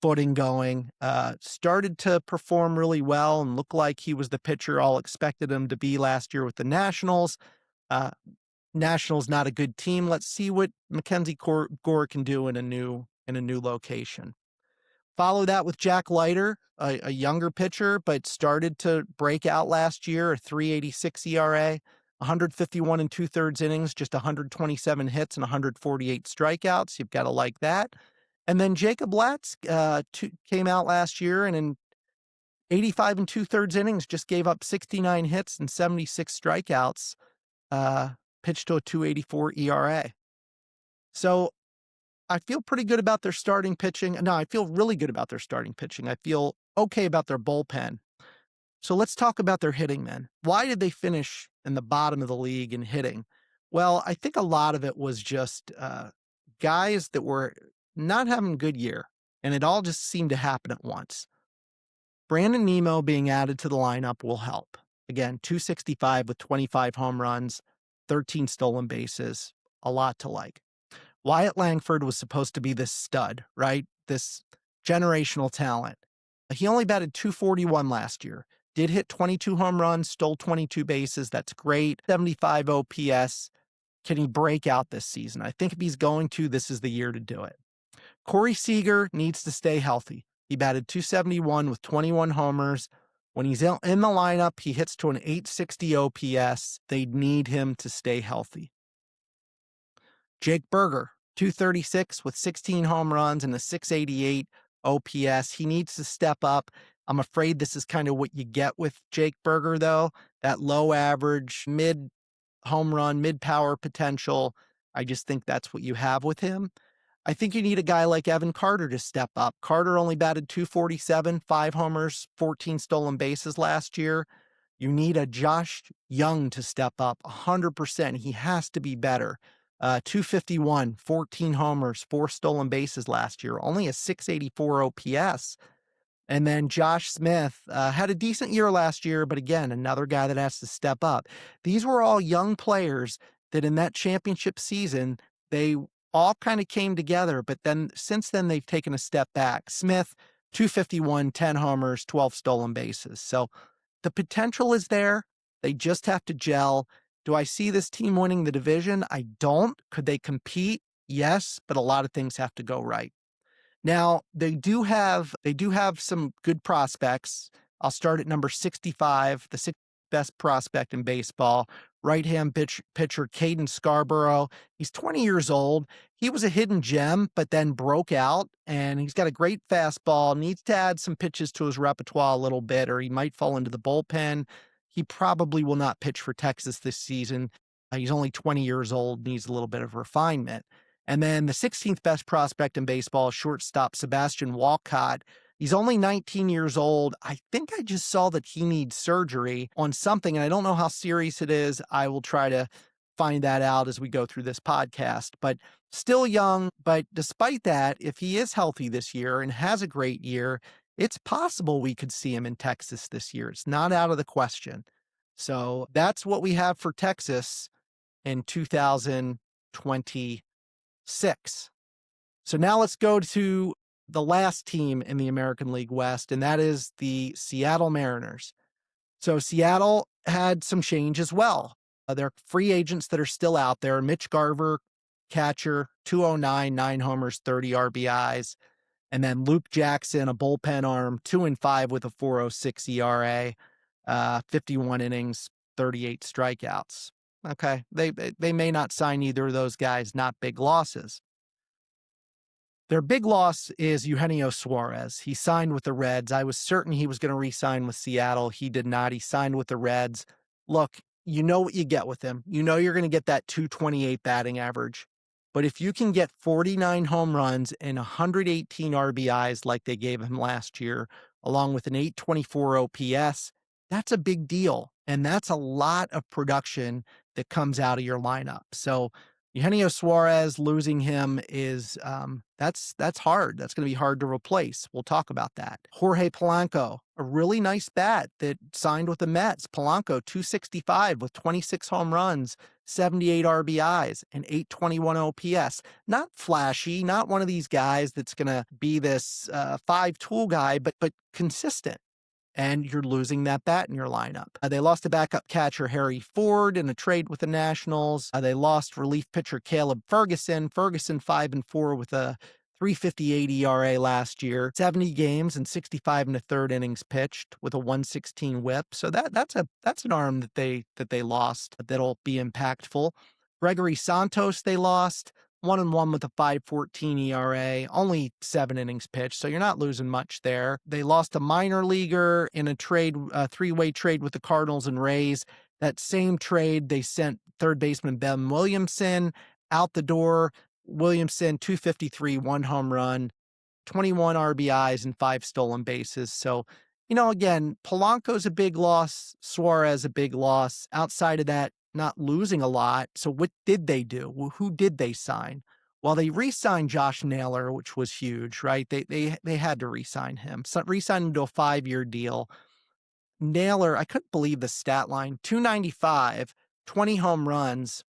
footing going. Started to perform really well and look like he was the pitcher all expected him to be last year with the Nationals. Nationals not a good team. Let's see what Mackenzie Gore can do in a new location. Follow that with Jack Leiter, a younger pitcher, but started to break out last year, a 3.86 ERA. 151 and two-thirds innings, just 127 hits and 148 strikeouts. You've got to like that. And then Jacob Latz came out last year and in 85 and two-thirds innings just gave up 69 hits and 76 strikeouts, pitched to a 2.84 ERA. So I feel pretty good about their starting pitching. No, I feel really good about their starting pitching. I feel okay about their bullpen. So let's talk about their hitting then. Why did they finish in the bottom of the league in hitting? Well, I think a lot of it was just guys that were not having a good year, and it all just seemed to happen at once. Brandon Nimmo being added to the lineup will help. Again, 265 with 25 home runs, 13 stolen bases, a lot to like. Wyatt Langford was supposed to be this stud, right? This generational talent. He only batted 241 last year. Did hit 22 home runs, stole 22 bases. That's great. 75 OPS. Can he break out this season? I think if he's going to, this is the year to do it. Corey Seager needs to stay healthy. He batted 271 with 21 homers. When he's in the lineup, he hits to an 860 OPS. They need him to stay healthy. Jake Berger, 236 with 16 home runs and a 688 OPS. He needs to step up. I'm afraid this is kind of what you get with Jake Berger, though. That low average, mid home run, mid power potential. I just think that's what you have with him. I think you need a guy like Evan Carter to step up. Carter only batted 247, 5 homers, 14 stolen bases last year. You need a Josh Young to step up 100%. He has to be better. 251, 14 homers, 4 stolen bases last year, only a 684 OPS. And then Josh Smith had a decent year last year, but again, another guy that has to step up. These were all young players that in that championship season, they all kind of came together, but then since then they've taken a step back. Smith, 251, 10 homers, 12 stolen bases. So the potential is there. They just have to gel. Do I see this team winning the division? I don't. Could they compete? Yes, but a lot of things have to go right. Now, they do have some good prospects. I'll start at number 65, the sixth best prospect in baseball, right-hand pitcher Caden Scarborough. He's 20 years old. He was a hidden gem, but then broke out, and he's got a great fastball, needs to add some pitches to his repertoire a little bit, or he might fall into the bullpen. He probably will not pitch for Texas this season. He's only 20 years old, needs a little bit of refinement. And then the 16th best prospect in baseball, shortstop Sebastian Walcott. He's only 19 years old. I think I just saw that he needs surgery on something, and I don't know how serious it is. I will try to find that out as we go through this podcast, but still young. But despite that, if he is healthy this year and has a great year, it's possible we could see him in Texas this year. It's not out of the question. So that's what we have for Texas in 2020. 6. So now let's go to the last team in the American League West, and that is the Seattle Mariners. So Seattle had some change as well. There are free agents that are still out there. Mitch Garver, catcher, 209, 9 homers, 30 RBIs. And then Luke Jackson, a bullpen arm, 2-5 with a 4.06 ERA, 51 innings, 38 strikeouts. Okay, they may not sign either of those guys, not big losses. Their big loss is Eugenio Suarez. He signed with the Reds. I was certain he was going to re-sign with Seattle. He did not. He signed with the Reds. Look, you know what you get with him. You know you're going to get that 228 batting average. But if you can get 49 home runs and 118 RBIs like they gave him last year, along with an 824 OPS, that's a big deal. And that's a lot of production that comes out of your lineup. So Eugenio Suarez, losing him is that's hard. That's going to be hard to replace. We'll talk about that. Jorge Polanco, a really nice bat that signed with the Mets. Polanco, 265 with 26 home runs, 78 RBIs, and 821 OPS. Not flashy, not one of these guys that's going to be this 5-tool guy, but consistent. And you're losing that bat in your lineup. They lost a backup catcher, Harry Ford, in a trade with the Nationals. They lost relief pitcher Caleb Ferguson. Ferguson 5-4 with a 3.58 ERA last year. 70 games and 65 1/3 innings pitched with a 116 WHIP. So that's an arm that they lost that'll be impactful. Gregory Santos they lost. 1-1 with a 5.14 ERA, only 7 innings pitched, so you're not losing much there. They lost a minor leaguer in a trade, a 3-way trade with the Cardinals and Rays. That same trade, they sent third baseman Ben Williamson out the door. Williamson, 253, 1 home run, 21 RBIs, and 5 stolen bases. So, again, Polanco's a big loss, Suarez a big loss. Outside of that, not losing a lot. So what did they do? Well, who did they sign? Well, they re-signed Josh Naylor, which was huge, right? They had to re-sign him. So re-signed him to a 5-year deal. Naylor, I couldn't believe the stat line, 295, 20 home runs,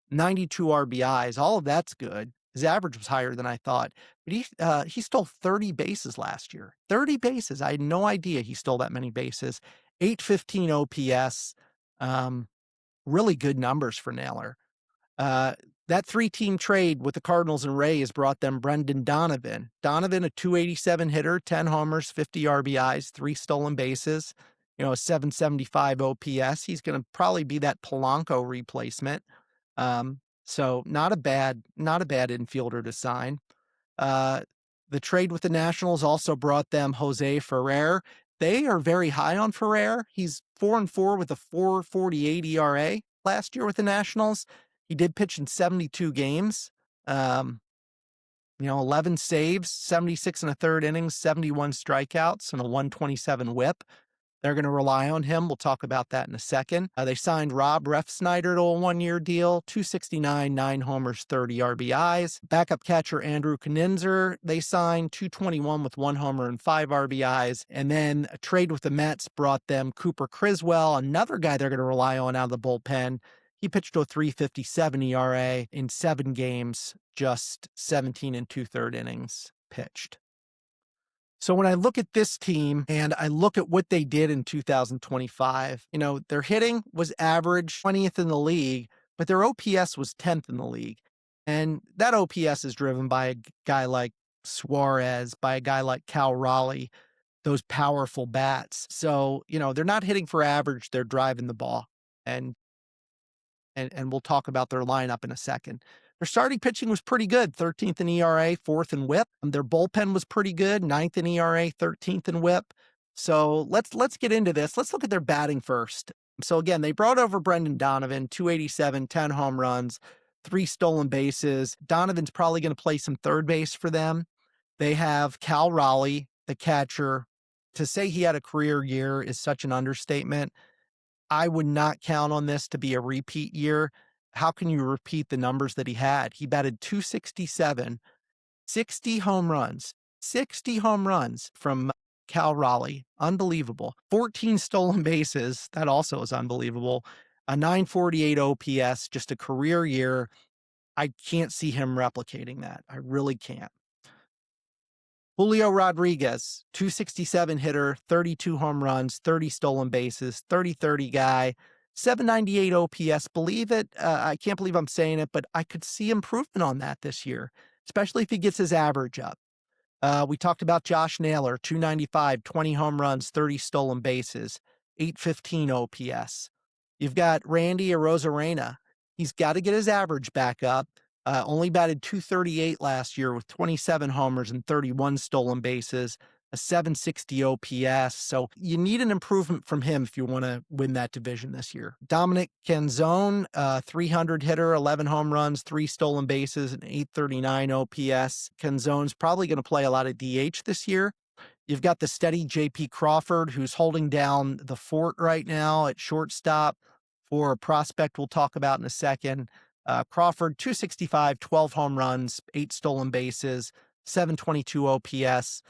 92 RBIs. All of that's good. His average was higher than I thought, but he stole 30 bases last year. 30 bases. I had no idea he stole that many bases. 815 OPS. Um, really good numbers for Naylor. Uh, that three-team trade with the Cardinals and Rays brought them Brendan Donovan. Donovan, a 287 hitter, 10 homers, 50 RBIs, 3 stolen bases, a 775 OPS. He's going to probably be that Polanco replacement. So not a bad infielder to sign. Uh, the trade with the Nationals also brought them Jose Ferrer. They are very high on Ferrer. He's 4-4 with a 4.48 ERA last year with the Nationals. He did pitch in 72 games. 11 saves, 76 and a third innings, 71 strikeouts, and a 127 whip. They're going to rely on him. We'll talk about that in a second. They signed Rob Refsnyder to a one-year deal, 269, 9 homers, 30 RBIs. Backup catcher Andrew Knizner, they signed 221 with 1 homer and 5 RBIs. And then a trade with the Mets brought them Cooper Criswell, another guy they're going to rely on out of the bullpen. He pitched to a 3.57 ERA in 7 games, just 17 and 2/3 innings pitched. So when I look at this team and I look at what they did in 2025, their hitting was average, 20th in the league, but their OPS was 10th in the league. And that OPS is driven by a guy like Suarez, by a guy like Cal Raleigh, those powerful bats. So, they're not hitting for average, they're driving the ball. And we'll talk about their lineup in a second. Their starting pitching was pretty good, 13th in ERA, 4th in WHIP. Their bullpen was pretty good, 9th in ERA, 13th in WHIP. So let's get into this. Let's look at their batting first. So again, they brought over Brendan Donovan, 287, 10 home runs, 3 stolen bases. Donovan's probably going to play some third base for them. They have Cal Raleigh, the catcher. To say he had a career year is such an understatement. I would not count on this to be a repeat year. How can you repeat the numbers that he had? He batted 267, 60 home runs from Cal Raleigh. Unbelievable. 14 stolen bases. That also is unbelievable. A 948 OPS, just a career year. I can't see him replicating that. I really can't. Julio Rodriguez, 267 hitter, 32 home runs, 30 stolen bases, 30-30 guy, 798 OPS. Believe it. I can't believe I'm saying it, but I could see improvement on that this year, especially if he gets his average up. We talked about Josh Naylor, 295, 20 home runs, 30 stolen bases, 815 OPS. You've got Randy Arozarena. He's got to get his average back up. Only batted 238 last year with 27 homers and 31 stolen bases, a 760 OPS. So you need an improvement from him if you want to win that division this year. Dominic Canzone, 300 hitter, 11 home runs, 3 stolen bases, and 839 OPS. Canzone's probably going to play a lot of DH this year. You've got the steady J.P. Crawford, who's holding down the fort right now at shortstop for a prospect we'll talk about in a second. Crawford, 265, 12 home runs, 8 stolen bases, 722 OPS.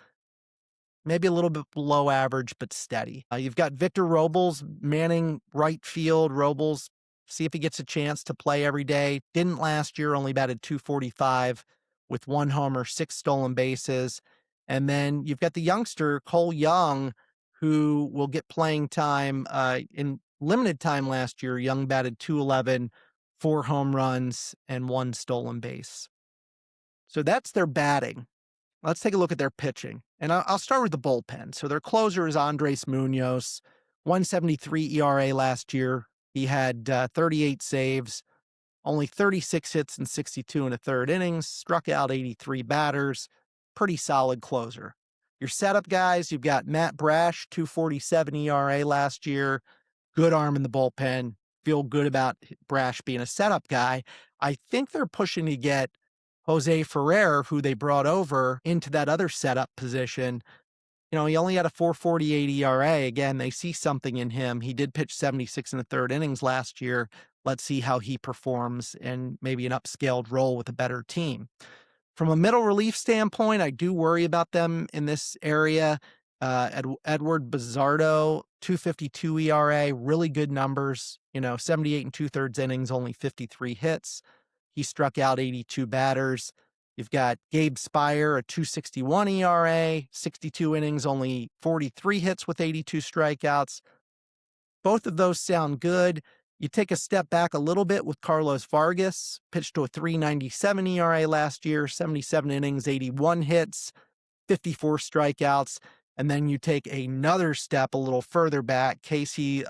Maybe a little bit below average, but steady. You've got Victor Robles manning right field. Robles, see if he gets a chance to play every day. Didn't last year, only batted 245 with 1 homer, 6 stolen bases. And then you've got the youngster, Cole Young, who will get playing time in limited time last year. Young batted 211, 4 home runs, and 1 stolen base. So that's their batting. Let's take a look at their pitching. And I'll start with the bullpen. So their closer is Andres Munoz, 173 ERA last year. He had 38 saves, only 36 hits and 62 and a third innings, struck out 83 batters. Pretty solid closer. Your setup guys, you've got Matt Brash, 247 ERA last year. Good arm in the bullpen. Feel good about Brash being a setup guy. I think they're pushing to get Jose Ferrer, who they brought over, into that other setup position. He only had a 4.48 ERA. Again, they see something in him. He did pitch 76 and a third innings last year. Let's see how he performs in maybe an upscaled role with a better team. From a middle relief standpoint, I do worry about them in this area. Edward Bizardo, 252 ERA, really good numbers, 78 and 2/3 innings, only 53 hits. He struck out 82 batters. You've got Gabe Spire, a 2.61 ERA, 62 innings, only 43 hits with 82 strikeouts. Both of those sound good. You take a step back a little bit with Carlos Vargas, pitched to a 3.97 ERA last year, 77 innings, 81 hits, 54 strikeouts. And then you take another step a little further back, Casey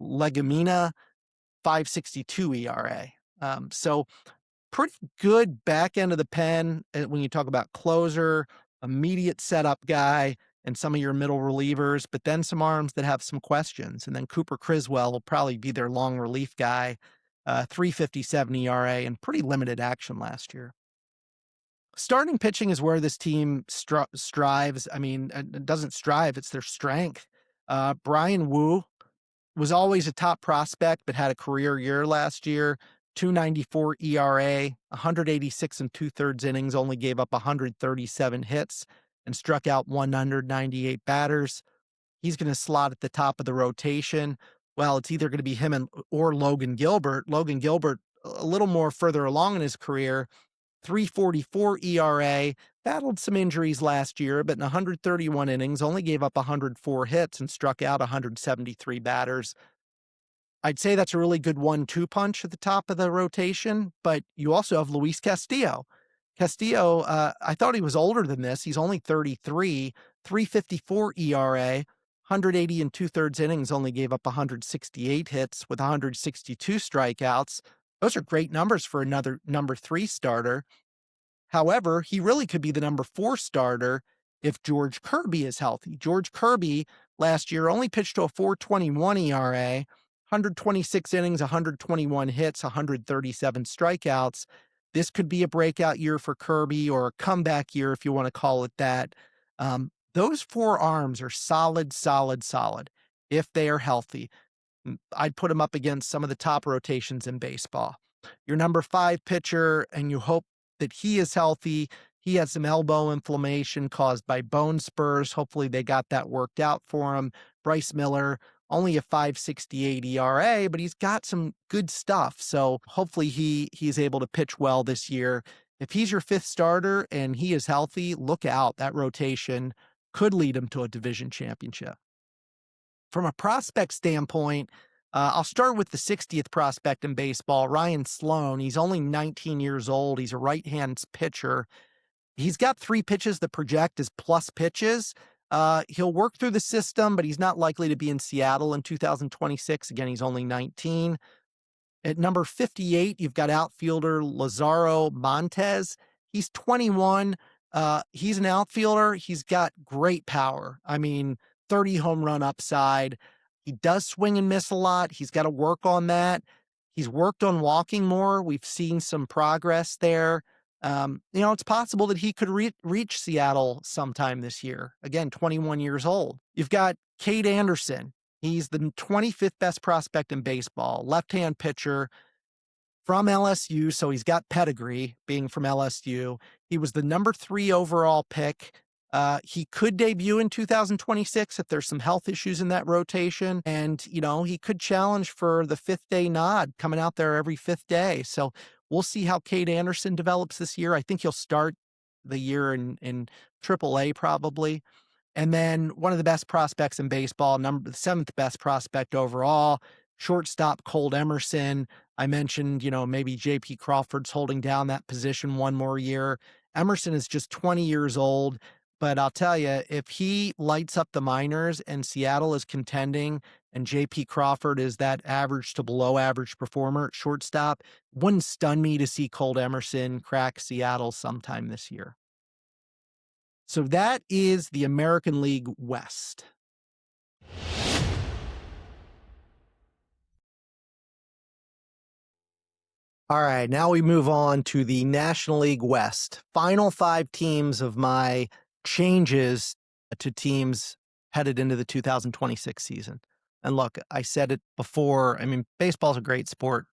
Legumina, 5.62 ERA. So pretty good back end of the pen when you talk about closer, immediate setup guy, and some of your middle relievers, but then some arms that have some questions. And then Cooper Criswell will probably be their long relief guy, 3.57 ERA, and pretty limited action last year. Starting pitching is where this team strives. I mean, it doesn't strive, it's their strength. Brian Wu was always a top prospect, but had a career year last year. 2.94 ERA, 186 and 2/3 innings, only gave up 137 hits and struck out 198 batters. He's going to slot at the top of the rotation. Well, it's either going to be him or Logan Gilbert. Logan Gilbert, a little more further along in his career, 3.44 ERA, battled some injuries last year, but in 131 innings, only gave up 104 hits and struck out 173 batters. I'd say that's a really good 1-2 punch at the top of the rotation, but you also have Luis Castillo. Castillo, I thought he was older than this. He's only 33, 3.54 ERA, 180 and 2/3 innings, only gave up 168 hits with 162 strikeouts. Those are great numbers for another number 3 starter. However, he really could be the number 4 starter if George Kirby is healthy. George Kirby last year only pitched to a 4.21 ERA, 126 innings, 121 hits, 137 strikeouts. This could be a breakout year for Kirby, or a comeback year if you want to call it that. Those 4 arms are solid if they are healthy. I'd put them up against some of the top rotations in baseball. Your number 5 pitcher, and you hope that he is healthy. He had some elbow inflammation caused by bone spurs. Hopefully they got that worked out for him. Bryce Miller, only a 5.68 ERA, but he's got some good stuff. So hopefully he's able to pitch well this year. If he's your 5th starter and he is healthy, look out. That rotation could lead him to a division championship. From a prospect standpoint, I'll start with the 60th prospect in baseball, Ryan Sloan. He's only 19 years old. He's a right-hand pitcher. He's got 3 pitches that project as plus pitches. He'll work through the system, but he's not likely to be in Seattle in 2026. Again, he's only 19. At number 58, you've got outfielder Lazaro Montes. He's 21. He's an outfielder. He's got great power. I mean, 30 home run upside. He does swing and miss a lot. He's got to work on that. He's worked on walking more. We've seen some progress there. It's possible that he could reach Seattle sometime this year. Again, 21 years old. You've got Cade Anderson. He's the 25th best prospect in baseball, left-hand pitcher from LSU, so he's got pedigree being from LSU. He was the number 3 overall pick. He could debut in 2026 if there's some health issues in that rotation. And, he could challenge for the 5th day nod, coming out there every 5th day. So we'll see how Cade Anderson develops this year. I think he'll start the year in AAA probably. And then one of the best prospects in baseball, the 7th best prospect overall, shortstop Cole Emerson. I mentioned, maybe J.P. Crawford's holding down that position one more year. Emerson is just 20 years old. But I'll tell you, if he lights up the minors and Seattle is contending and J.P. Crawford is that average to below average performer at shortstop, wouldn't stun me to see Cole Emerson crack Seattle sometime this year. So that is the American League West. All right, now we move on to the National League West. Final 5 teams of my changes to teams headed into the 2026 season. And look, I said it before. I mean, baseball's a great sport.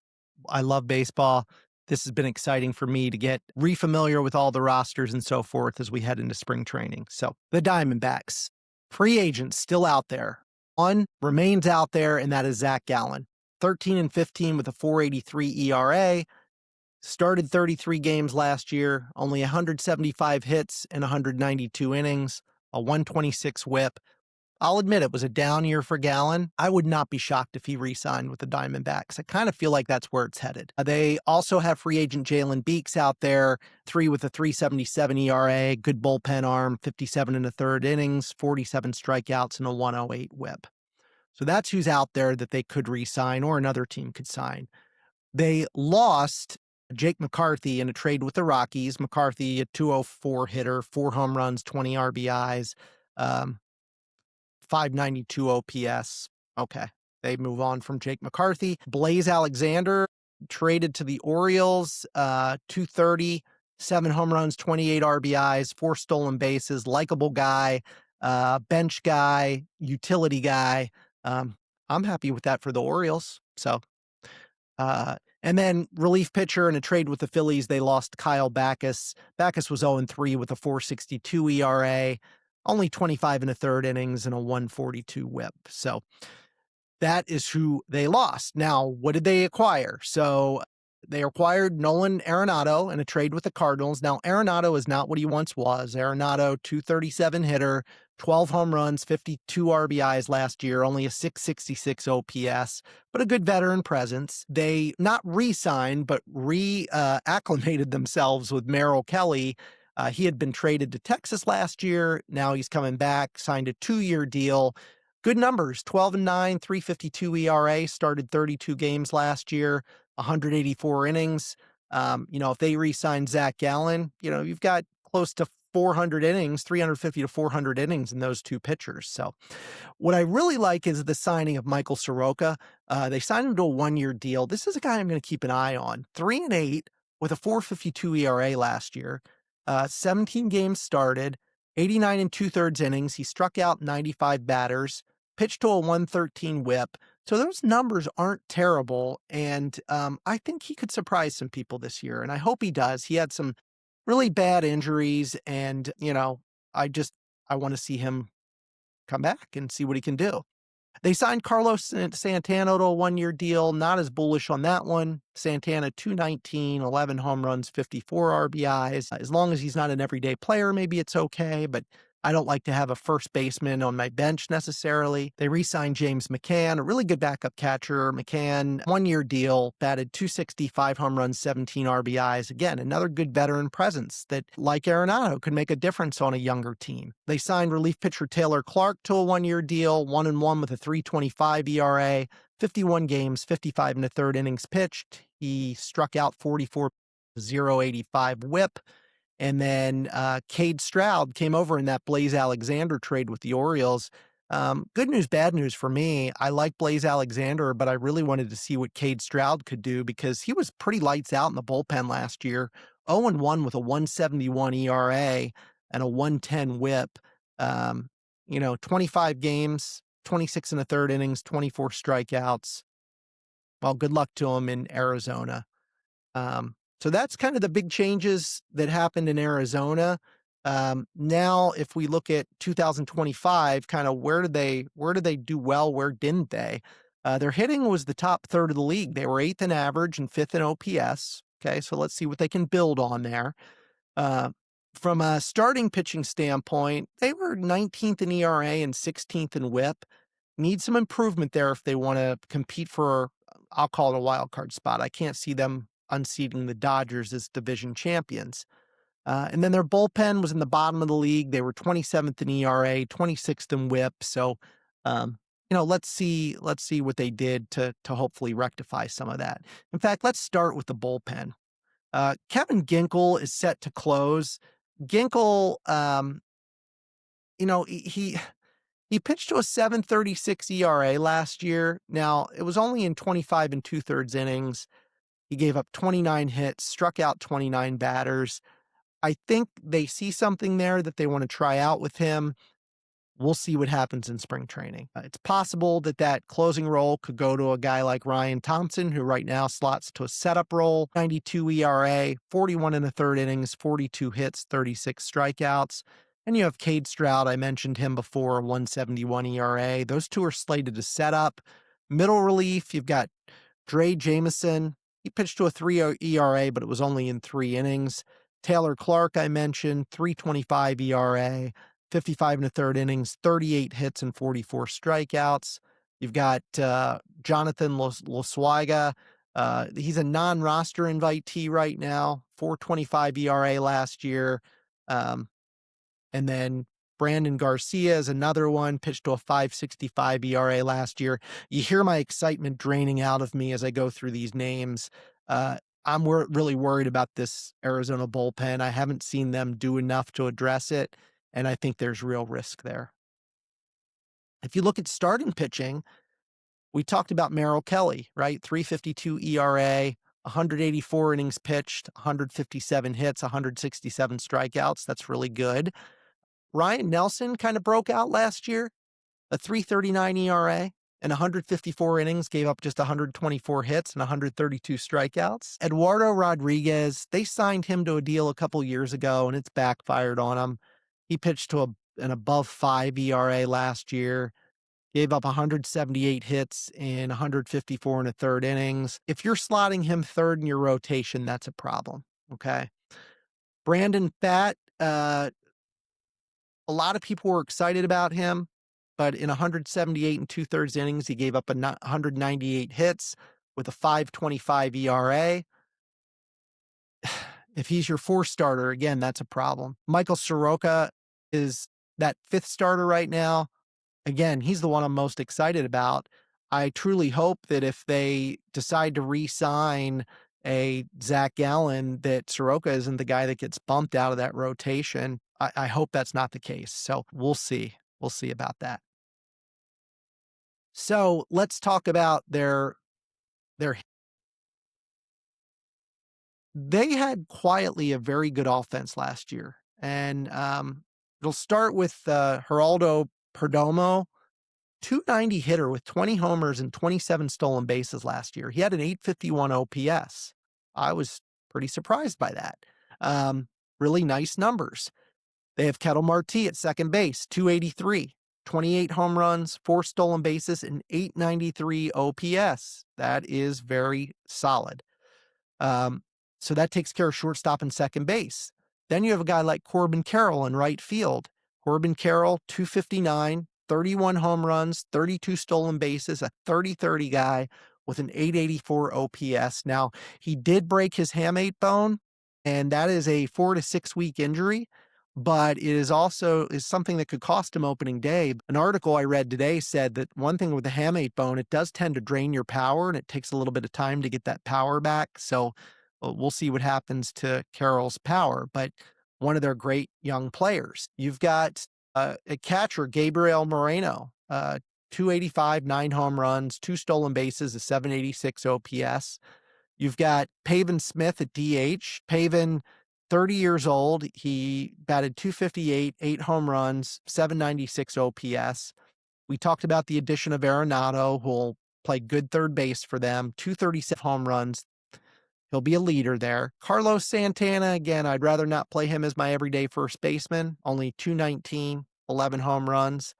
I love baseball. This has been exciting for me to get refamiliar with all the rosters and so forth as we head into spring training. So the Diamondbacks, free agents still out there. One remains out there, and that is Zach Gallen. 13 and 15 with a 4.83 ERA, Started 33 games last year, only 175 hits in 192 innings, a 126 whip. I'll admit it was a down year for Gallen. I would not be shocked if he re-signed with the Diamondbacks. I kind of feel like that's where it's headed. They also have free agent Jalen Beeks out there, 3 with a 3.77 ERA, good bullpen arm, 57 in the third innings, 47 strikeouts, and a 108 whip. So that's who's out there that they could re-sign or another team could sign. They lost Jake McCarthy in a trade with the Rockies. McCarthy, a 204 hitter, 4 home runs, 20 RBIs. 592 OPS. Okay. They move on from Jake McCarthy. Blaze Alexander traded to the Orioles, 230, 7 home runs, 28 RBIs, 4 stolen bases, likable guy, bench guy, utility guy. I'm happy with that for the Orioles. So, and then relief pitcher in a trade with the Phillies, they lost Kyle Backus. Backus was 0-3 with a 4.62 ERA. Only 25 in the third innings and a 142 whip. So that is who they lost. Now, what did they acquire? So they acquired Nolan Arenado in a trade with the Cardinals. Now, Arenado is not what he once was. Arenado, 237 hitter, 12 home runs, 52 RBIs last year, only a 666 OPS, but a good veteran presence. They not re-signed, but re-acclimated themselves with Merrill Kelly. He had been traded to Texas last year. Now he's coming back, signed a 2-year deal. Good numbers, 12-9, 3.52 ERA, started 32 games last year, 184 innings. If they re-sign Zach Gallen, you've got close to 400 innings, 350 to 400 innings in those two pitchers. So what I really like is the signing of Michael Soroka. They signed him to a 1-year deal. This is a guy I'm going to keep an eye on. 3-8 with a 4.52 ERA last year. 17 games started, 89 and 2/3 innings. He struck out 95 batters, pitched to a 113 whip. So those numbers aren't terrible. And I think he could surprise some people this year. And I hope he does. He had some really bad injuries. And, I want to see him come back and see what he can do. They signed Carlos Santana to a 1-year deal. Not as bullish on that one. Santana, 219, 11 home runs, 54 RBIs. As long as he's not an everyday player, maybe it's okay, but I don't like to have a first baseman on my bench necessarily. They re-signed James McCann, a really good backup catcher. McCann, 1-year deal, batted 260, 5 home runs, 17 RBIs. Again, another good veteran presence that, like Arenado, could make a difference on a younger team. They signed relief pitcher Taylor Clark to a 1-year deal, 1-1 with a 3.25 ERA, 51 games, 55 in the third innings pitched. He struck out 44, 0.85 whip. And then Cade Stroud came over in that Blaze Alexander trade with the Orioles. Good news, bad news for me. I like Blaze Alexander, but I really wanted to see what Cade Stroud could do because he was pretty lights out in the bullpen last year. 0-1 with a 171 ERA and a 110 whip. 25 games, 26 in the third innings, 24 strikeouts. Well, good luck to him in Arizona. So that's kind of the big changes that happened in Arizona. Now, if we look at 2025, kind of where did they do well? Where didn't they? Their hitting was the top third of the league. They were 8th in average and 5th in OPS. Okay, so let's see what they can build on there. From a starting pitching standpoint, they were 19th in ERA and 16th in WHIP. Need some improvement there if they want to compete for, I'll call it a wild card spot. I can't see them unseating the Dodgers as division champions. And then their bullpen was in the bottom of the league. They were 27th in ERA, 26th in WHIP. So, let's see what they did to hopefully rectify some of that. In fact, let's start with the bullpen. Kevin Ginkel is set to close. Ginkel, he pitched to a 7.36 ERA last year. Now, it was only in 25 and 2/3 innings. He gave up 29 hits, struck out 29 batters. I think they see something there that they want to try out with him. We'll see what happens in spring training. It's possible that closing role could go to a guy like Ryan Thompson, who right now slots to a setup role. 92 ERA, 41 in the third innings, 42 hits, 36 strikeouts. And you have Cade Stroud. I mentioned him before, 171 ERA. Those two are slated to set up. Middle relief, you've got Dre Jameson, He pitched to a 3 ERA, but it was only in 3 innings. Taylor Clark, I mentioned, 3.25 ERA, 55 and a third innings, 38 hits and 44 strikeouts. You've got Jonathan Loswiga. He's a non-roster invitee right now, 4.25 ERA last year. And then Brandon Garcia is another one, pitched to a 5.65 ERA last year. You hear my excitement draining out of me as I go through these names. I'm really worried about this Arizona bullpen. I haven't seen them do enough to address it, and I think there's real risk there. If you look at starting pitching, we talked about Merrill Kelly, right? 3.52 ERA, 184 innings pitched, 157 hits, 167 strikeouts. That's really good. Ryan Nelson kind of broke out last year, a 3.39 ERA and 154 innings, gave up just 124 hits and 132 strikeouts. Eduardo Rodriguez, they signed him to a deal a couple years ago, and it's backfired on him. He pitched to an above 5 ERA last year, gave up 178 hits in 154 and a third innings. If you're slotting him third in your rotation, that's a problem, okay? Brandon Pfaadt, a lot of people were excited about him, but in 178 and 2/3 innings, he gave up 198 hits with a 5.25 ERA. If he's your 4th starter, again, that's a problem. Michael Soroka is that 5th starter right now. Again, he's the one I'm most excited about. I truly hope that if they decide to re-sign a Zach Gallen, that Soroka isn't the guy that gets bumped out of that rotation. I hope that's not the case. So we'll see. We'll see about that. So let's talk about their. They had quietly a very good offense last year, and it'll start with Geraldo Perdomo, 290 hitter with 20 homers and 27 stolen bases last year. He had an 851 OPS. I was pretty surprised by that. Really nice numbers. They have Kettle Marti at second base, 283, 28 home runs, 4 stolen bases, and 893 OPS. That is very solid. So that takes care of shortstop and second base. Then you have a guy like Corbin Carroll in right field. Corbin Carroll, 259, 31 home runs, 32 stolen bases, a 30-30 guy with an 884 OPS. Now, he did break his hamate bone, and that is a 4 to 6 week injury, but it is also something that could cost him opening day. An article I read today said that one thing with the hamate bone, it does tend to drain your power, and it takes a little bit of time to get that power back. So we'll see what happens to Carroll's power, but one of their great young players. You've got a catcher, Gabriel Moreno, 285, 9 home runs, 2 stolen bases, a 786 OPS. You've got Pavin Smith at DH. Pavin, 30 years old. He batted 258, 8 home runs, 796 OPS. We talked about the addition of Arenado, who will play good third base for them, 237 home runs. He'll be a leader there. Carlos Santana, again, I'd rather not play him as my everyday first baseman. Only 219, 11 home runs.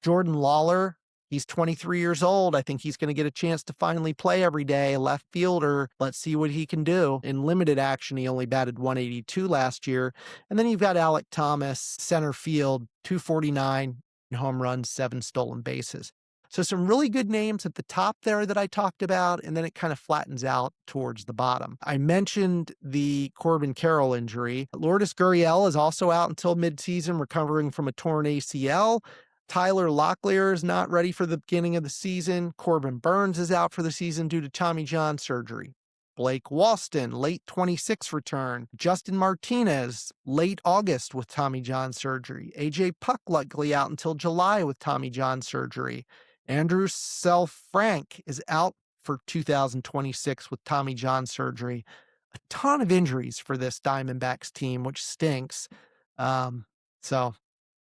Jordan Lawler, he's 23 years old. I think he's going to get a chance to finally play every day. Left fielder, let's see what he can do. In limited action, he only batted 182 last year. And then you've got Alec Thomas, center field, 249 home runs, 7 stolen bases. So some really good names at the top there that I talked about, and then it kind of flattens out towards the bottom. I mentioned the Corbin Carroll injury. Lourdes Gurriel is also out until midseason, recovering from a torn ACL. Tyler Locklear is not ready for the beginning of the season. Corbin Burns is out for the season due to Tommy John surgery. Blake Walston, late 26 return. Justin Martinez, late August with Tommy John surgery. AJ Puck likely out until July with Tommy John surgery. Andrew Self-Frank is out for 2026 with Tommy John surgery. A ton of injuries for this Diamondbacks team, which stinks. So,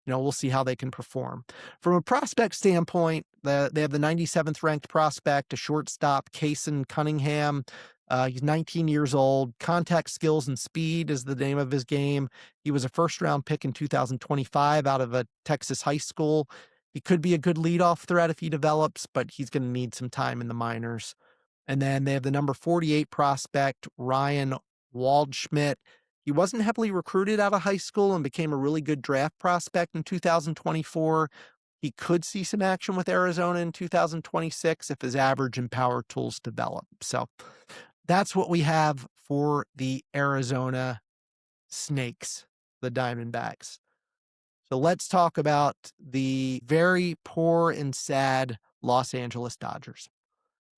we'll see how they can perform. From a prospect standpoint, they have the 97th ranked prospect, a shortstop, Kason Cunningham. He's 19 years old. Contact skills and speed is the name of his game. He was a first-round pick in 2025 out of a Texas high school. He could be a good leadoff threat if he develops, but he's going to need some time in the minors. And then they have the number 48 prospect, Ryan Waldschmidt. He wasn't heavily recruited out of high school and became a really good draft prospect in 2024. He could see some action with Arizona in 2026 if his average and power tools develop. So that's what we have for the Arizona Snakes, the Diamondbacks. So let's talk about the very poor and sad Los Angeles Dodgers.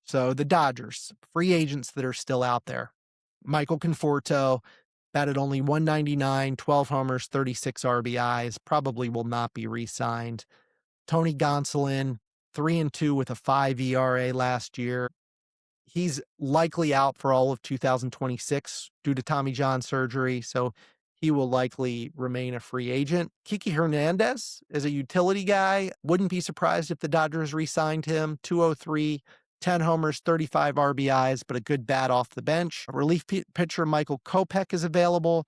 So the Dodgers, free agents that are still out there. Michael Conforto batted only 199, 12 homers, 36 RBIs, probably will not be re-signed. Tony Gonsolin, 3-2 with a 5 ERA last year. He's likely out for all of 2026 due to Tommy John surgery, so he will likely remain a free agent. Kiki Hernandez is a utility guy. Wouldn't be surprised if the Dodgers re-signed him. 203, 10 homers, 35 RBIs, but a good bat off the bench. Relief pitcher Michael Kopech is available.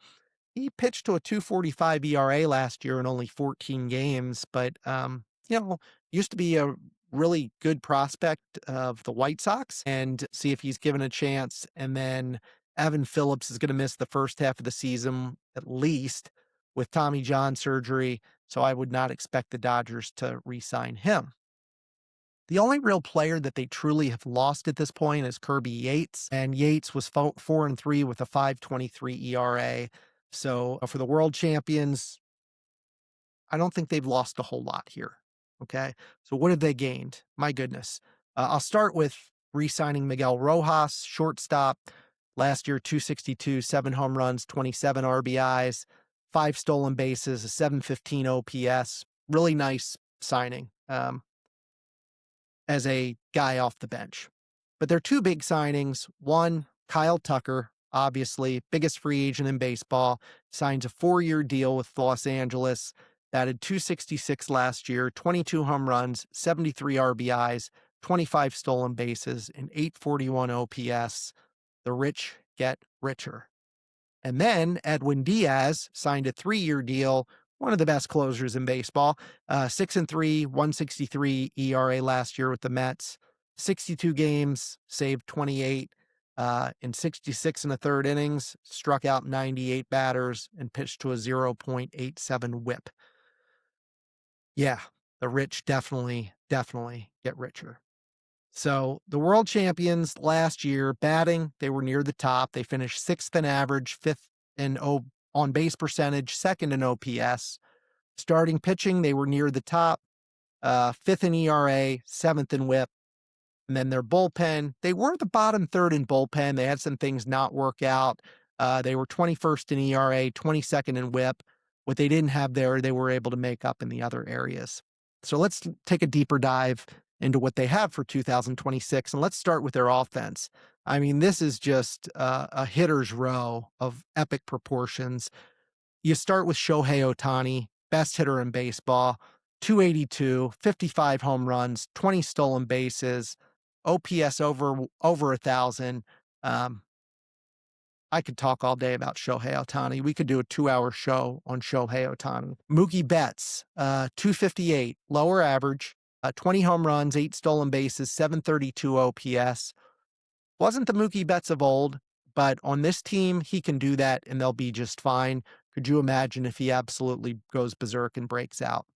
He pitched to a 2.45 ERA last year in only 14 games, but used to be a really good prospect of the White Sox, and see if he's given a chance. And then Evan Phillips is going to miss the first half of the season at least with Tommy John surgery, so I would not expect the Dodgers to re-sign him. The only real player that they truly have lost at this point is Kirby Yates, and Yates was 4-3 with a 5.23 ERA. So for the world champions, I don't think they've lost a whole lot here. Okay. So what have they gained? My goodness. I'll start with re-signing Miguel Rojas, shortstop. Last year, 262, 7 home runs, 27 RBIs, 5 stolen bases, a 715 OPS. Really nice signing as a guy off the bench. But they're two big signings. One, Kyle Tucker, obviously, biggest free agent in baseball, signs a 4-year deal with Los Angeles. Batted 266 last year, 22 home runs, 73 RBIs, 25 stolen bases, and 841 OPS. The rich get richer. And then Edwin Diaz signed a 3-year deal, one of the best closers in baseball. 6-3, 163 ERA last year with the Mets. 62 games, saved 28 in 66 and a third innings, struck out 98 batters, and pitched to a 0.87 whip. Yeah, the rich definitely get richer. So the world champions last year, batting, they were near the top. They finished 6th in average, 5th in on-base percentage, 2nd in OPS. Starting pitching, they were near the top, 5th in ERA, 7th in WHIP. And then their bullpen, they were the bottom third in bullpen. They had some things not work out. They were 21st in ERA, 22nd in WHIP. What they didn't have there, they were able to make up in the other areas. So let's take a deeper dive into what they have for 2026. And let's start with their offense. I mean, this is just a hitter's row of epic proportions. You start with Shohei Ohtani, best hitter in baseball, 282, 55 home runs, 20 stolen bases, OPS over 1,000. I could talk all day about Shohei Ohtani. We could do a 2-hour show on Shohei Ohtani. Mookie Betts, 258, lower average, 20 home runs, 8 stolen bases, 732 OPS. Wasn't the Mookie Betts of old, but on this team, he can do that and they'll be just fine. Could you imagine if he absolutely goes berserk and breaks out?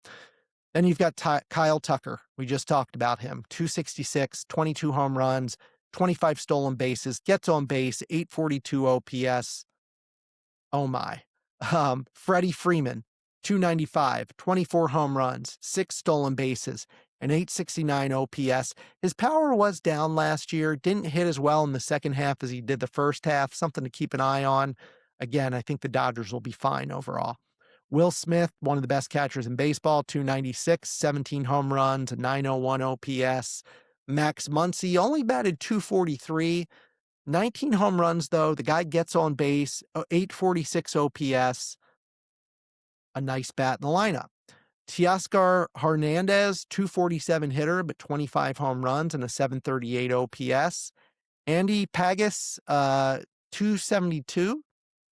Then you've got Kyle Tucker. We just talked about him. 266, 22 home runs, 25 stolen bases, gets on base, 842 OPS. Oh my. Freddie Freeman, 295, 24 home runs, 6 stolen bases, and 869 OPS. His power was down last year, didn't hit as well in the second half as he did the first half, something to keep an eye on. Again, I think the Dodgers will be fine overall. Will Smith, one of the best catchers in baseball, 296, 17 home runs, a 901 OPS. Max Muncy only batted 243, 19 home runs, though. The guy gets on base, 846 OPS. A nice bat in the lineup. Teoscar Hernandez, 247 hitter, but 25 home runs and a 738 OPS. Andy Pagas, 272,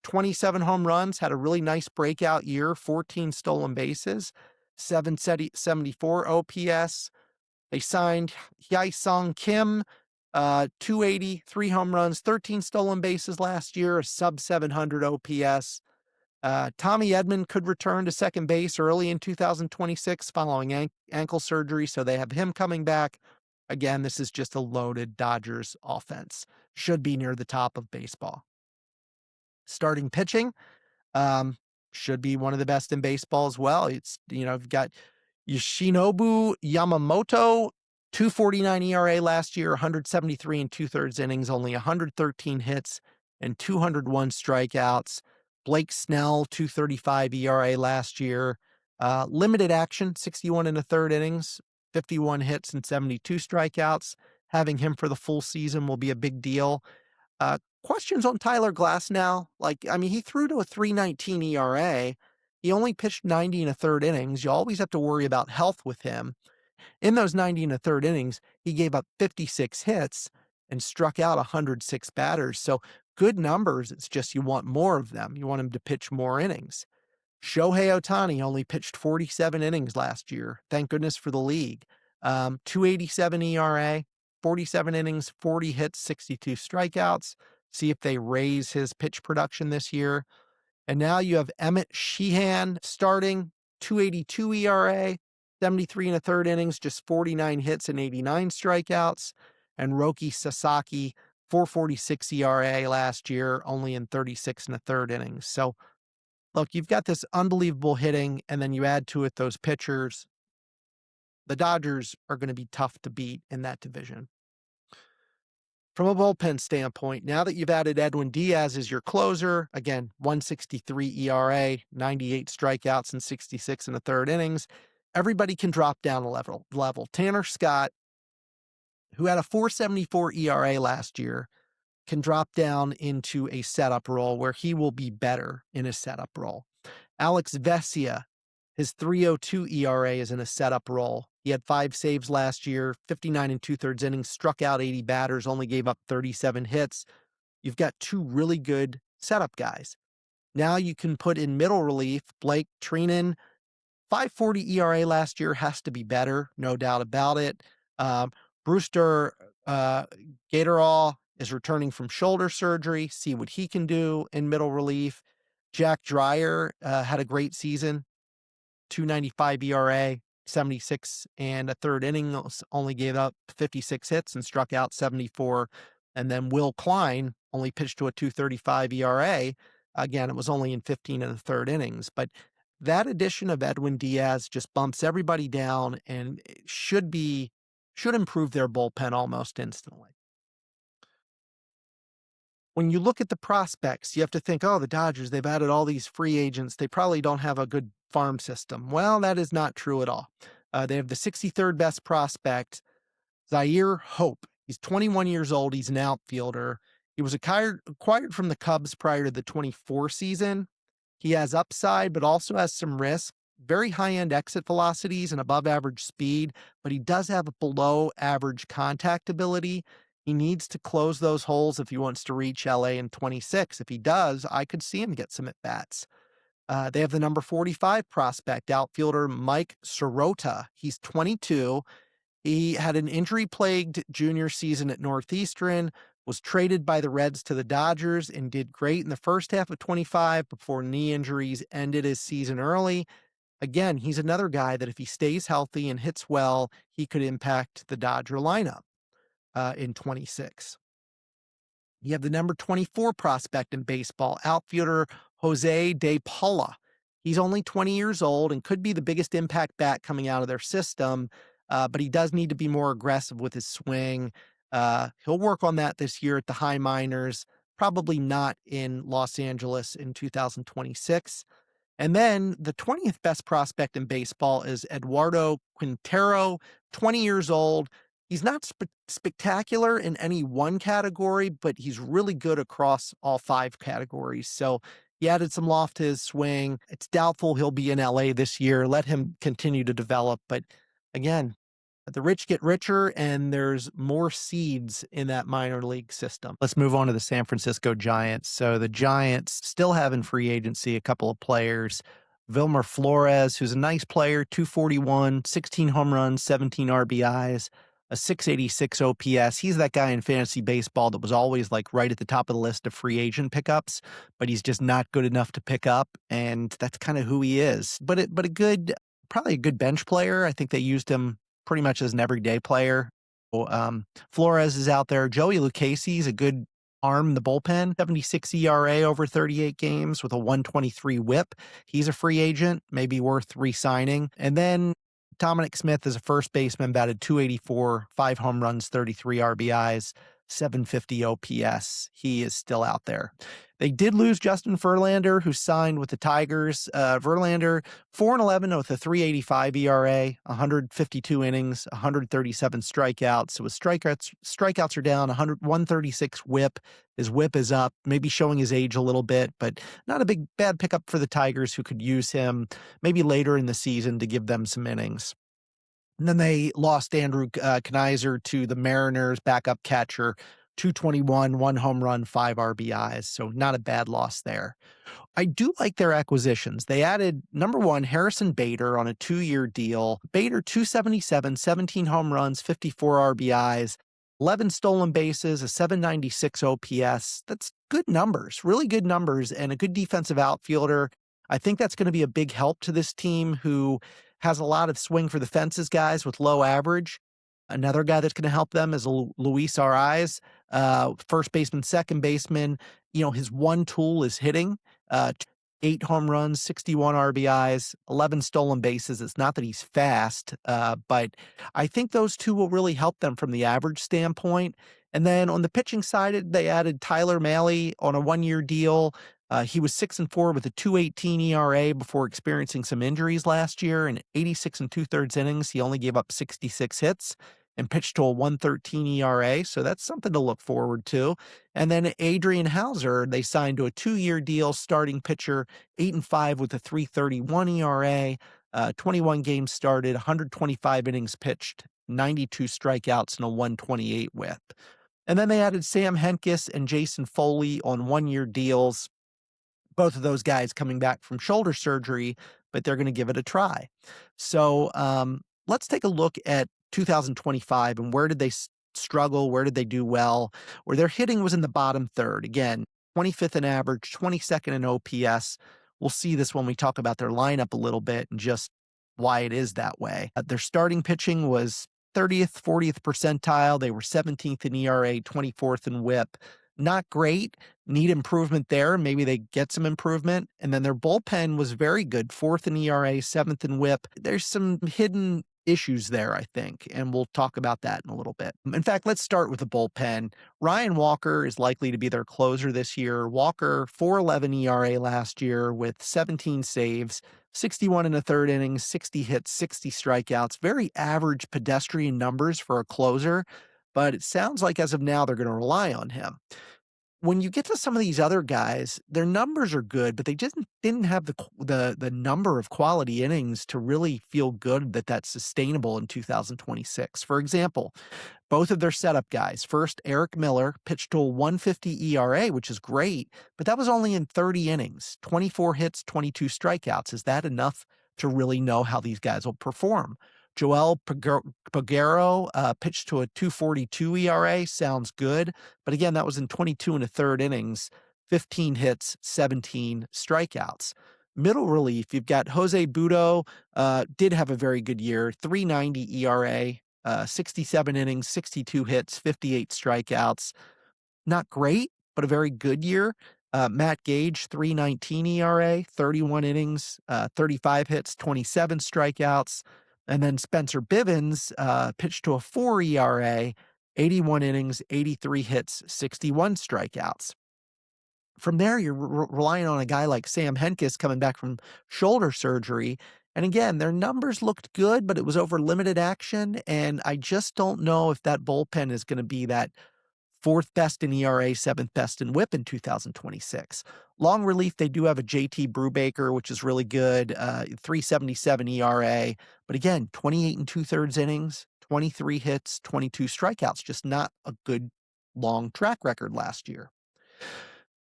27 home runs, had a really nice breakout year, 14 stolen bases, 774 OPS. They signed Hyesung Kim, 280, 3 home runs, 13 stolen bases last year, a sub 700 OPS. Tommy Edman could return to second base early in 2026 following ankle surgery, so they have him coming back. Again, this is just a loaded Dodgers offense. Should be near the top of baseball. Starting pitching, um, should be one of the best in baseball as well. You've got Yoshinobu Yamamoto, 2.49 ERA last year, 173 and 2/3 innings, only 113 hits and 201 strikeouts. Blake Snell, 2.35 ERA last year. Limited action, 61 and a third innings, 51 hits and 72 strikeouts. Having him for the full season will be a big deal. Questions on Tyler Glasnow. He threw to a 3.19 ERA. He only pitched 90 and a third innings. You always have to worry about health with him. In those 90 and a third innings, he gave up 56 hits and struck out 106 batters. So good numbers. It's just you want more of them. You want him to pitch more innings. Shohei Ohtani only pitched 47 innings last year. Thank goodness for the league. 2.87 ERA, 47 innings, 40 hits, 62 strikeouts. See if they raise his pitch production this year. And now you have Emmett Sheehan starting, 2.82 ERA, 73 and a third innings, just 49 hits and 89 strikeouts. And Roki Sasaki, 4.46 ERA last year, only in 36 and a third innings. So look, you've got this unbelievable hitting, and then you add to it those pitchers. The Dodgers are going to be tough to beat in that division. From a bullpen standpoint, now that you've added Edwin Diaz as your closer, again, 1.63 ERA, 98 strikeouts and 66 and a third innings, everybody can drop down a level. Tanner Scott, who had a 4.74 ERA last year, can drop down into a setup role where he will be better in a setup role. Alex Vesia, his 3.02 ERA is in a setup role. He had 5 saves last year, 59 and 2/3 innings, struck out 80 batters, only gave up 37 hits. You've got 2 really good setup guys. Now you can put in middle relief, Blake Treinen, 5.40 ERA last year, has to be better, no doubt about it. Brewster Gatorall is returning from shoulder surgery. See what he can do in middle relief. Jack Dreyer had a great season, 2.95 ERA, 76 and a third innings, only gave up 56 hits and struck out 74. And then Will Klein only pitched to a 2.35 ERA. Again, it was only in 15 and a third innings. But that addition of Edwin Diaz just bumps everybody down and should improve their bullpen almost instantly. When you look at the prospects, you have to think, oh, the Dodgers, they've added all these free agents. They probably don't have a good farm system. Well, that is not true at all. They have the 63rd best prospect, Zaire Hope. He's 21 years old. He's an outfielder. He was acquired from the Cubs prior to the 24 season. He has upside, but also has some risk. Very high-end exit velocities and above average speed, but he does have a below average contact ability. He needs to close those holes if he wants to reach LA in 26. If he does, I could see him get some at-bats. They have the number 45 prospect, outfielder Mike Sirota. He's 22. He had an injury-plagued junior season at Northeastern, was traded by the Reds to the Dodgers, and did great in the first half of 25 before knee injuries ended his season early. Again, he's another guy that if he stays healthy and hits well, he could impact the Dodger lineup in 26. You have the number 24 prospect in baseball, outfielder Jose De Paula. He's only 20 years old and could be the biggest impact bat coming out of their system, but he does need to be more aggressive with his swing. He'll work on that this year at the high minors, probably not in Los Angeles in 2026. And then the 20th best prospect in baseball is Eduardo Quintero, 20 years old. He's not spectacular in any one category, but he's really good across all 5 categories. So he added some loft to his swing. It's doubtful he'll be in LA this year. Let him continue to develop. But again, the rich get richer, and there's more seeds in that minor league system. Let's move on to the San Francisco Giants. So the Giants still have in free agency a couple of players. Wilmer Flores, who's a nice player, 241, 16 home runs, 17 RBIs. a 686 OPS. He's that guy in fantasy baseball that was always like right at the top of the list of free agent pickups, but he's just not good enough to pick up. And that's kind of who he is. But a good, probably a good bench player. I think they used him pretty much as an everyday player. Flores is out there. Joey Lucchesi is a good arm in the bullpen, 76 ERA over 38 games with a 123 whip. He's a free agent, maybe worth re-signing. And then Dominic Smith is a first baseman, batted 284, 5 home runs, 33 RBIs, 750 OPS. He is still out there. They did lose Justin Verlander, who signed with the Tigers. Verlander, 4-11 with a 385 ERA, 152 innings, 137 strikeouts. So his strikeouts are down, 136 whip. His whip is up, maybe showing his age a little bit, but not a bad pickup for the Tigers, who could use him maybe later in the season to give them some innings. And then they lost Andrew Knizer to the Mariners, backup catcher, 221, 1 home run, 5 RBIs. So not a bad loss there. I do like their acquisitions. They added, number one, Harrison Bader on a 2-year deal. Bader, 277, 17 home runs, 54 RBIs, 11 stolen bases, a 796 OPS. That's good numbers, really good numbers, and a good defensive outfielder. I think that's going to be a big help to this team, who has a lot of swing for the fences guys with low average. Another guy that's going to help them is Luis Ariz, first baseman, second baseman. You know, his one tool is hitting. 8 home runs, 61 RBIs, 11 stolen bases. It's not that he's fast, but I think those two will really help them from the average standpoint. And then on the pitching side, they added Tyler Mahle on a 1-year deal. He was 6-4 with a 2.18 ERA before experiencing some injuries last year. In 86 2/3 innings, he only gave up 66 hits and pitched to a 1.13 ERA. So that's something to look forward to. And then Adrian Hauser, they signed to a 2-year deal, starting pitcher, 8-5 with a 3.31 ERA, 21 games started, 125 innings pitched, 92 strikeouts, and a 128 whip. And then they added Sam Hentges and Jason Foley on 1-year deals. Both of those guys coming back from shoulder surgery, but they're going to give it a try. So let's take a look at 2025 and where did they struggle? Where did they do well? Where their hitting was in the bottom third. Again, 25th in average, 22nd in OPS. We'll see this when we talk about their lineup a little bit and just why it is that way. Their starting pitching was 30th, 40th percentile. They were 17th in ERA, 24th in whip. Not great, need improvement there. Maybe they get some improvement. And then their bullpen was very good, 4th in ERA, 7th in whip. There's some hidden issues there, I think, and we'll talk about that in a little bit. In fact, let's start with the bullpen. Ryan Walker is likely to be their closer this year. Walker, 4.11 ERA last year with 17 saves, 61 1/3 innings, 60 hits, 60 strikeouts. Very average pedestrian numbers for a closer, but it sounds like as of now they're going to rely on him. When you get to some of these other guys, their numbers are good, but they just didn't have the number of quality innings to really feel good that that's sustainable in 2026. For example, both of their setup guys. First, Eric Miller pitched to a 150 ERA, which is great, but that was only in 30 innings, 24 hits, 22 strikeouts. Is that enough to really know how these guys will perform? Joel Peguero pitched to a 2.42 ERA. Sounds good. But again, that was in 22 1/3 innings, 15 hits, 17 strikeouts. Middle relief, you've got Jose Budo, did have a very good year, 3.90 ERA, 67 innings, 62 hits, 58 strikeouts. Not great, but a very good year. Matt Gage, 3.19 ERA, 31 innings, 35 hits, 27 strikeouts. And then Spencer Bivens pitched to a 4 ERA, 81 innings, 83 hits, 61 strikeouts. From there, you're relying on a guy like Sam Hentges coming back from shoulder surgery. And again, their numbers looked good, but it was over limited action. And I just don't know if that bullpen is going to be that 4th best in ERA, 7th best in whip in 2026. Long relief, they do have a JT Brubaker, which is really good, 3.77 ERA. But again, 28 2/3 innings, 23 hits, 22 strikeouts, just not a good long track record last year.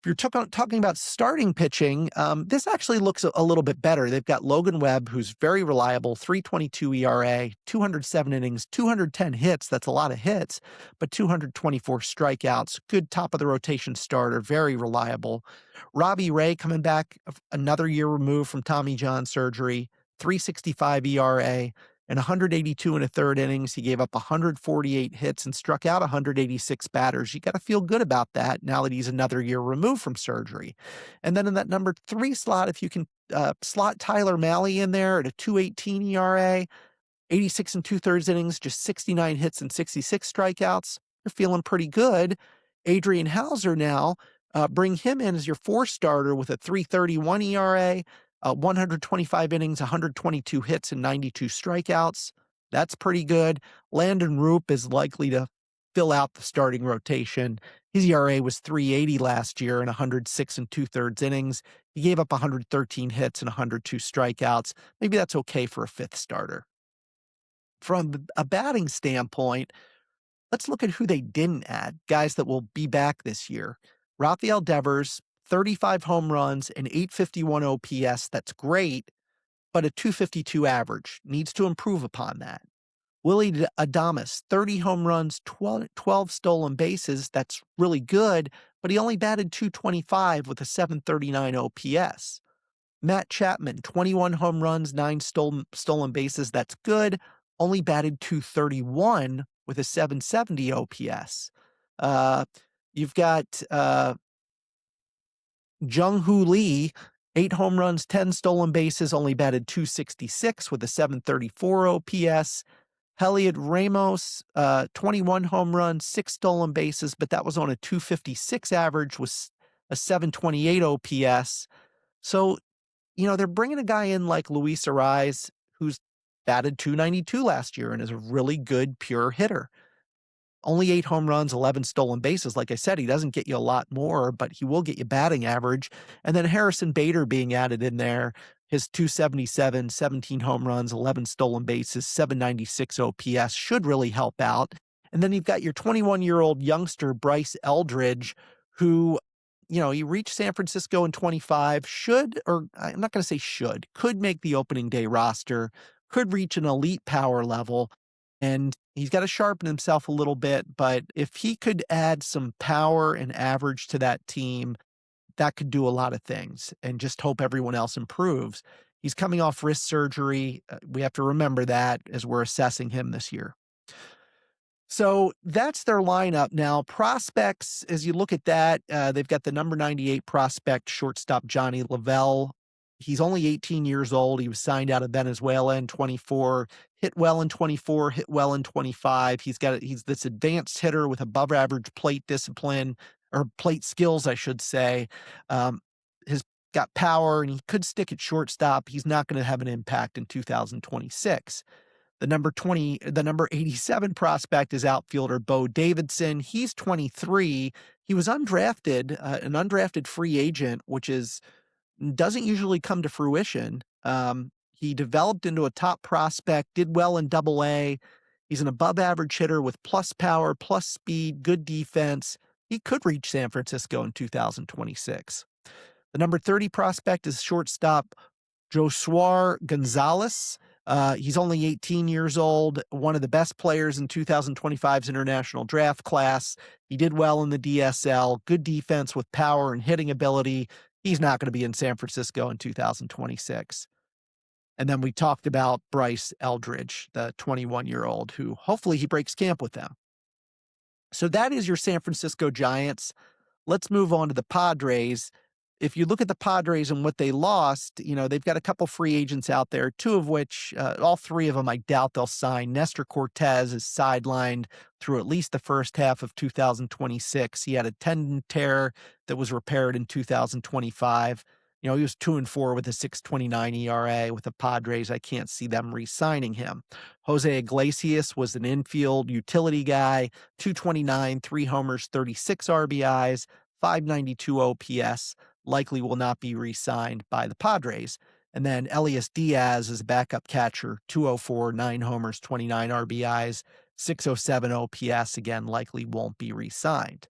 If you're talking about starting pitching, this actually looks a little bit better. They've got Logan Webb, who's very reliable, 3.22 ERA, 207 innings, 210 hits. That's a lot of hits, but 224 strikeouts. Good top of the rotation starter, very reliable. Robbie Ray coming back another year removed from Tommy John surgery, 3.65 ERA. In 182 and a third innings, he gave up 148 hits and struck out 186 batters. You got to feel good about that now that he's another year removed from surgery. And then in that number 3 slot, if you can slot Tyler Mahle in there at a 2.18 ERA, 86 and two-thirds innings, just 69 hits and 66 strikeouts, you're feeling pretty good. Adrian Hauser now, bring him in as your 4th starter with a 3.31 ERA, 125 innings, 122 hits, and 92 strikeouts. That's pretty good. Landon Roop is likely to fill out the starting rotation. His ERA was 3.80 last year in 106 and two-thirds innings. He gave up 113 hits and 102 strikeouts. Maybe that's okay for a 5th starter. From a batting standpoint, let's look at who they didn't add, guys that will be back this year. Rafael Devers, 35 home runs and 851 OPS. That's great, but a 252 average. Needs to improve upon that. Willie Adames, 30 home runs, 12 stolen bases. That's really good, but he only batted 225 with a 739 OPS. Matt Chapman, 21 home runs, 9 stolen bases. That's good. Only batted 231 with a 770 OPS. You've got Jung-Hoo Lee, 8 home runs, 10 stolen bases, only batted 266 with a 734 OPS. Heliot Ramos, 21 home runs, 6 stolen bases, but that was on a 256 average with a 728 OPS. So, they're bringing a guy in like Luis Ariz, who's batted 292 last year and is a really good pure hitter. Only 8 home runs, 11 stolen bases. Like I said, he doesn't get you a lot more, but he will get you batting average. And then Harrison Bader being added in there, his 277, 17 home runs, 11 stolen bases, 796 OPS should really help out. And then you've got your 21-year-old youngster, Bryce Eldridge, who, he reached San Francisco in 25, I'm not going to say should, could make the opening day roster, could reach an elite power level. And he's got to sharpen himself a little bit, but if he could add some power and average to that team, that could do a lot of things, and just hope everyone else improves. He's coming off wrist surgery. We have to remember that as we're assessing him this year. So that's their lineup. Now, prospects, as you look at that, they've got the number 98 prospect shortstop, Johnny Lavelle. He's only 18 years old. He was signed out of Venezuela in 24, hit well in 24, hit well in 25. He's this advanced hitter with above average plate discipline, or plate skills, I should say. Has got power, and he could stick at shortstop. He's not going to have an impact in 2026. The number 87 prospect is outfielder Bo Davidson. He's 23. He was undrafted, an undrafted free agent, which doesn't usually come to fruition. He developed into a top prospect, did well in Double-A. He's an above average hitter with plus power, plus speed, good defense. He could reach San Francisco in 2026. The number 30 prospect is shortstop Josuar Gonzalez. He's only 18 years old, one of the best players in 2025's international draft class. He did well in the DSL, good defense with power and hitting ability. He's not going to be in San Francisco in 2026. And then we talked about Bryce Eldridge, the 21-year-old, who hopefully he breaks camp with them. So that is your San Francisco Giants. Let's move on to the Padres. If you look at the Padres and what they lost, they've got a couple free agents out there, two of which, all three of them, I doubt they'll sign. Nestor Cortez is sidelined through at least the first half of 2026. He had a tendon tear that was repaired in 2025. He was 2-4 with a 6.29 ERA with the Padres. I can't see them re-signing him. Jose Iglesias was an infield utility guy, 229, 3 homers, 36 RBIs, 592 OPS. Likely will not be re-signed by the Padres. And then Elias Diaz is a backup catcher, 204, 9 homers, 29 RBIs, 607 OPS. Again, likely won't be re-signed.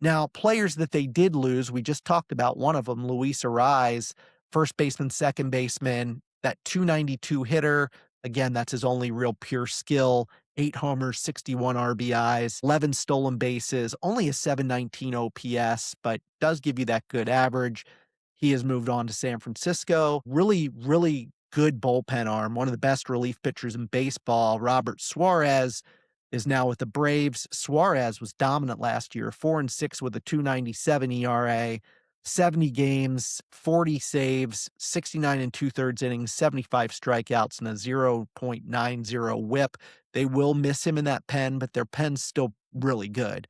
Now, players that they did lose, we just talked about one of them, Luis Ariz, first baseman, second baseman, that 292 hitter. Again, that's his only real pure skill. 8 homers, 61 RBIs, 11 stolen bases, only a 719 OPS, but does give you that good average. He has moved on to San Francisco. Really, really good bullpen arm. One of the best relief pitchers in baseball. Robert Suarez is now with the Braves. Suarez was dominant last year, 4-6 with a 2.97 ERA, 70 games, 40 saves, 69 and 2/3 innings, 75 strikeouts, and a 0.90 whip. They will miss him in that pen, but their pen's still really good.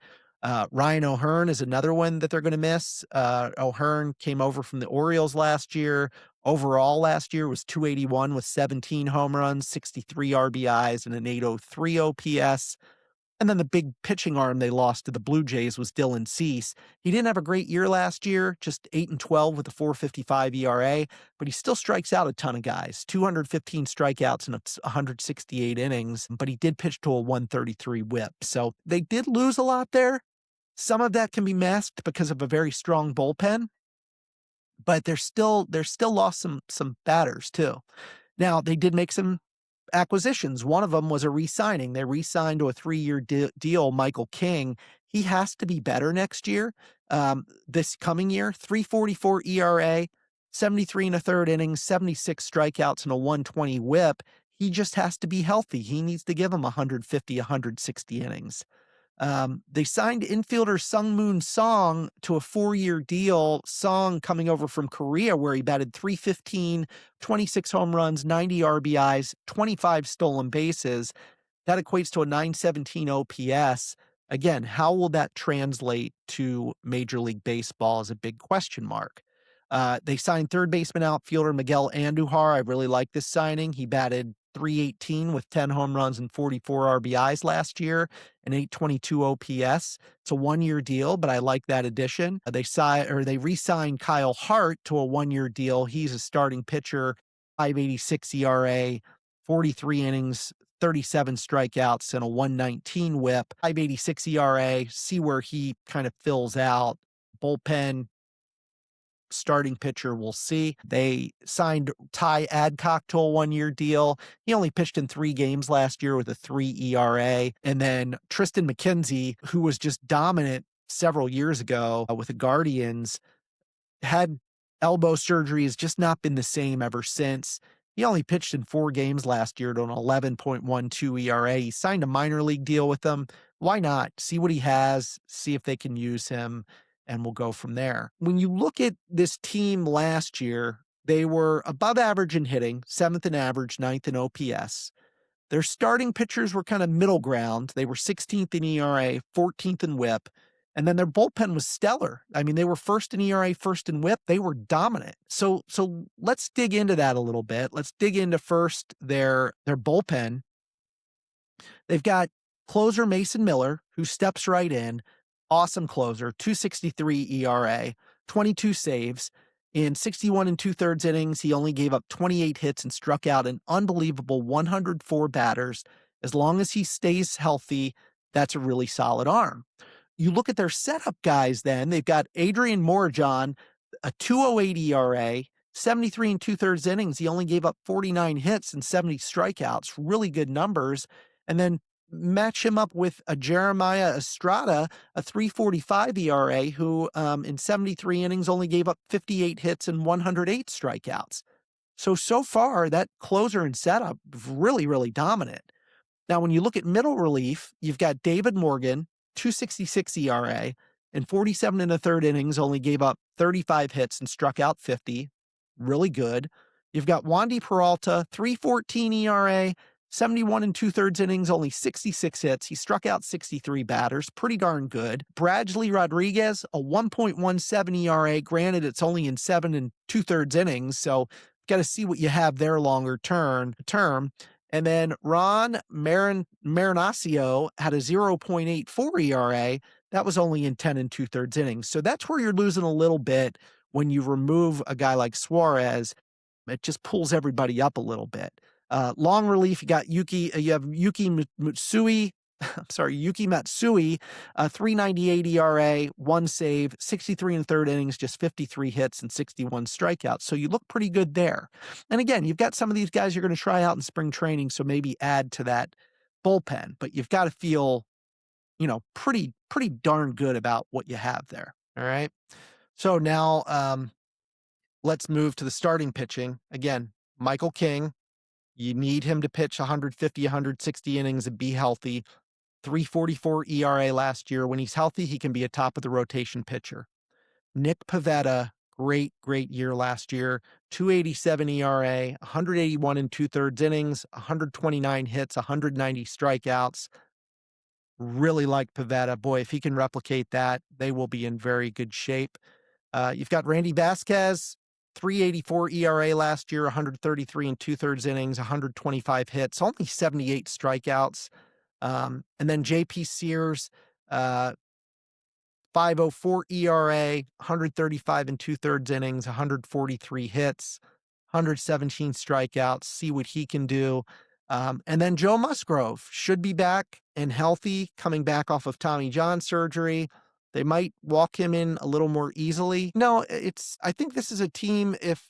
Ryan O'Hearn is another one that they're going to miss. O'Hearn came over from the Orioles last year. Overall last year was 281 with 17 home runs, 63 RBIs, and an 803 OPS. And then the big pitching arm they lost to the Blue Jays was Dylan Cease. He didn't have a great year last year, just 8-12 with a 4.55 ERA, but he still strikes out a ton of guys. 215 strikeouts in 168 innings, but he did pitch to a 133 whip. So they did lose a lot there. Some of that can be masked because of a very strong bullpen, but they're still lost some batters too. Now, they did make some acquisitions. One of them was a re-signing. They re-signed to a 3-year deal Michael King. He has to be better next year. This coming year, 3.44 ERA, 73 1/3 innings, 76 strikeouts, and a 120 whip. He just has to be healthy. He needs to give him 150, 160 innings. They signed infielder Sungmoon Song to a 4-year deal. Song coming over from Korea, where he batted .315, 26 home runs, 90 RBIs, 25 stolen bases. That equates to a 917 OPS. Again, how will that translate to Major League Baseball is a big question mark. They signed third baseman outfielder Miguel Andujar. I really like this signing. He batted .318 with 10 home runs and 44 RBIs last year, and 822 OPS. It's a 1-year deal, but I like that addition. They re-signed Kyle Hart to a 1-year deal. He's a starting pitcher, 5.86 ERA, 43 innings, 37 strikeouts, and a 119 whip. 5.86 ERA. See where he kind of fills out. Bullpen starting pitcher, we'll see. They signed Ty Adcock to a 1-year deal. He only pitched in 3 games last year with a 3 ERA. And then Tristan McKenzie, who was just dominant several years ago with the Guardians, had elbow surgery, has just not been the same ever since. He only pitched in 4 games last year to an 11.12 ERA. He signed a minor league deal with them. Why not? See what he has, see if they can use him, and we'll go from there. When you look at this team last year, they were above average in hitting, 7th in average, 9th in OPS. Their starting pitchers were kind of middle ground. They were 16th in ERA, 14th in whip. And then their bullpen was stellar. I mean, they were first in ERA, first in whip. They were dominant. So let's dig into that a little bit. Let's dig into first their bullpen. They've got closer Mason Miller, who steps right in. Awesome closer, 2.63 ERA, 22 saves. In 61 2/3 innings, he only gave up 28 hits and struck out an unbelievable 104 batters. As long as he stays healthy, that's a really solid arm. You look at their setup guys then, they've got Adrian Morejon, a 2.08 ERA, 73 2/3 innings. He only gave up 49 hits and 70 strikeouts, really good numbers. And then match him up with a Jeremiah Estrada, a 3.45 ERA, who in 73 innings only gave up 58 hits and 108 strikeouts. So far, that closer and setup really, really dominant. Now, when you look at middle relief, you've got David Morgan, 2.66 ERA, in 47 1/3 innings, only gave up 35 hits and struck out 50. Really good. You've got Wandy Peralta, 3.14 ERA, 71 2/3 innings, only 66 hits. He struck out 63 batters. Pretty darn good. Bradley Rodriguez, a 1.17 ERA. Granted, it's only in 7 2/3 innings, so got to see what you have there longer term. And then Ron Marinaccio had a 0.84 ERA. That was only in 10 2/3 innings. So that's where you're losing a little bit when you remove a guy like Suarez. It just pulls everybody up a little bit. Long relief, you have Yuki Mutsui, I'm sorry, Yuki Matsui, 3.98 ERA, one save, 63 and third innings, just 53 hits and 61 strikeouts. So you look pretty good there. And again, you've got some of these guys you're going to try out in spring training, so maybe add to that bullpen. But you've got to feel, pretty darn good about what you have there. All right. So now let's move to the starting pitching. Again, Michael King. You need him to pitch 150, 160 innings and be healthy. 3.44 ERA last year. When he's healthy, he can be a top of the rotation pitcher. Nick Pivetta, great year last year. 2.87 ERA, 181 and two-thirds innings, 129 hits, 190 strikeouts. Really like Pivetta. Boy, if he can replicate that, they will be in very good shape. You've got Randy Vasquez, 3.84 ERA last year, 133 and two-thirds innings, 125 hits, only 78 strikeouts. And then J.P. Sears, 5.04 ERA, 135 and two-thirds innings, 143 hits, 117 strikeouts. See what he can do. And then Joe Musgrove should be back and healthy, coming back off of Tommy John surgery. They might walk him in a little more easily. No, I think this is a team, if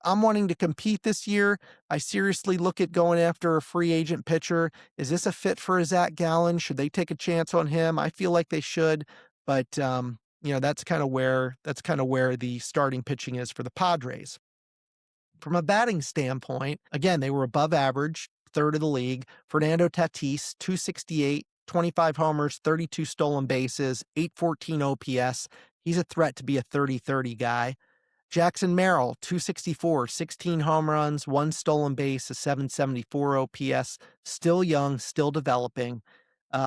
I'm wanting to compete this year, I seriously look at going after a free agent pitcher. Is this a fit for a Zach Gallen? Should they take a chance on him? I feel like they should, but that's kind of where the starting pitching is for the Padres. From a batting standpoint, again, they were above average, third of the league. Fernando Tatis, 268, 25 homers, 32 stolen bases, 814 OPS. He's a threat to be a 30-30 guy. Jackson Merrill, 264, 16 home runs, one stolen base, a 774 OPS. Still young, still developing.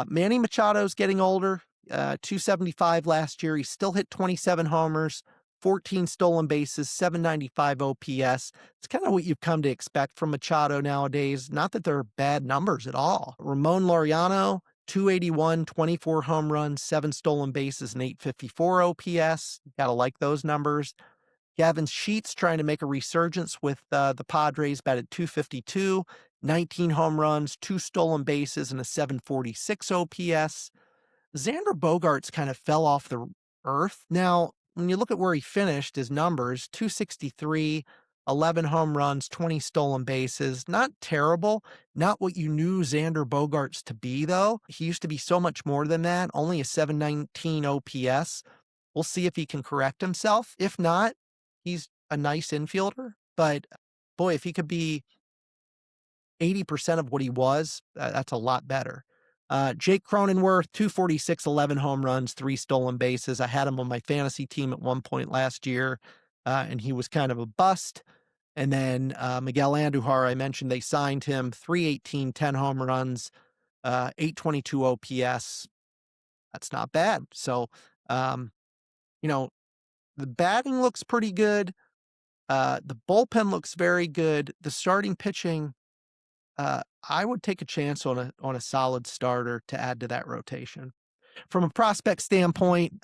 Manny Machado's getting older, 275 last year. He still hit 27 homers, 14 stolen bases, 795 OPS. It's kind of what you've come to expect from Machado nowadays. Not that they're bad numbers at all. Ramon Laureano, 281, 24 home runs, 7 stolen bases, and 854 OPS. Gotta like those numbers. Gavin Sheets trying to make a resurgence with the Padres, batted 252, 19 home runs, 2 stolen bases, and a 746 OPS. Xander Bogaerts kind of fell off the earth. Now, when you look at where he finished, his numbers, 263, 11 home runs, 20 stolen bases. Not terrible. Not what you knew Xander Bogaerts to be, though. He used to be so much more than that, only a 719 OPS. We'll see if he can correct himself. If not, he's a nice infielder. But boy, if he could be 80% of what he was, that's a lot better. Jake Cronenworth, 246, 11 home runs, 3 stolen bases. I had him on my fantasy team at one point last year, and he was kind of a bust. And then Miguel Andujar, I mentioned they signed him, 318, 10 home runs, 822 OPS. That's not bad. So, the batting looks pretty good. The bullpen looks very good. The starting pitching, I would take a chance on a solid starter to add to that rotation. From a prospect standpoint,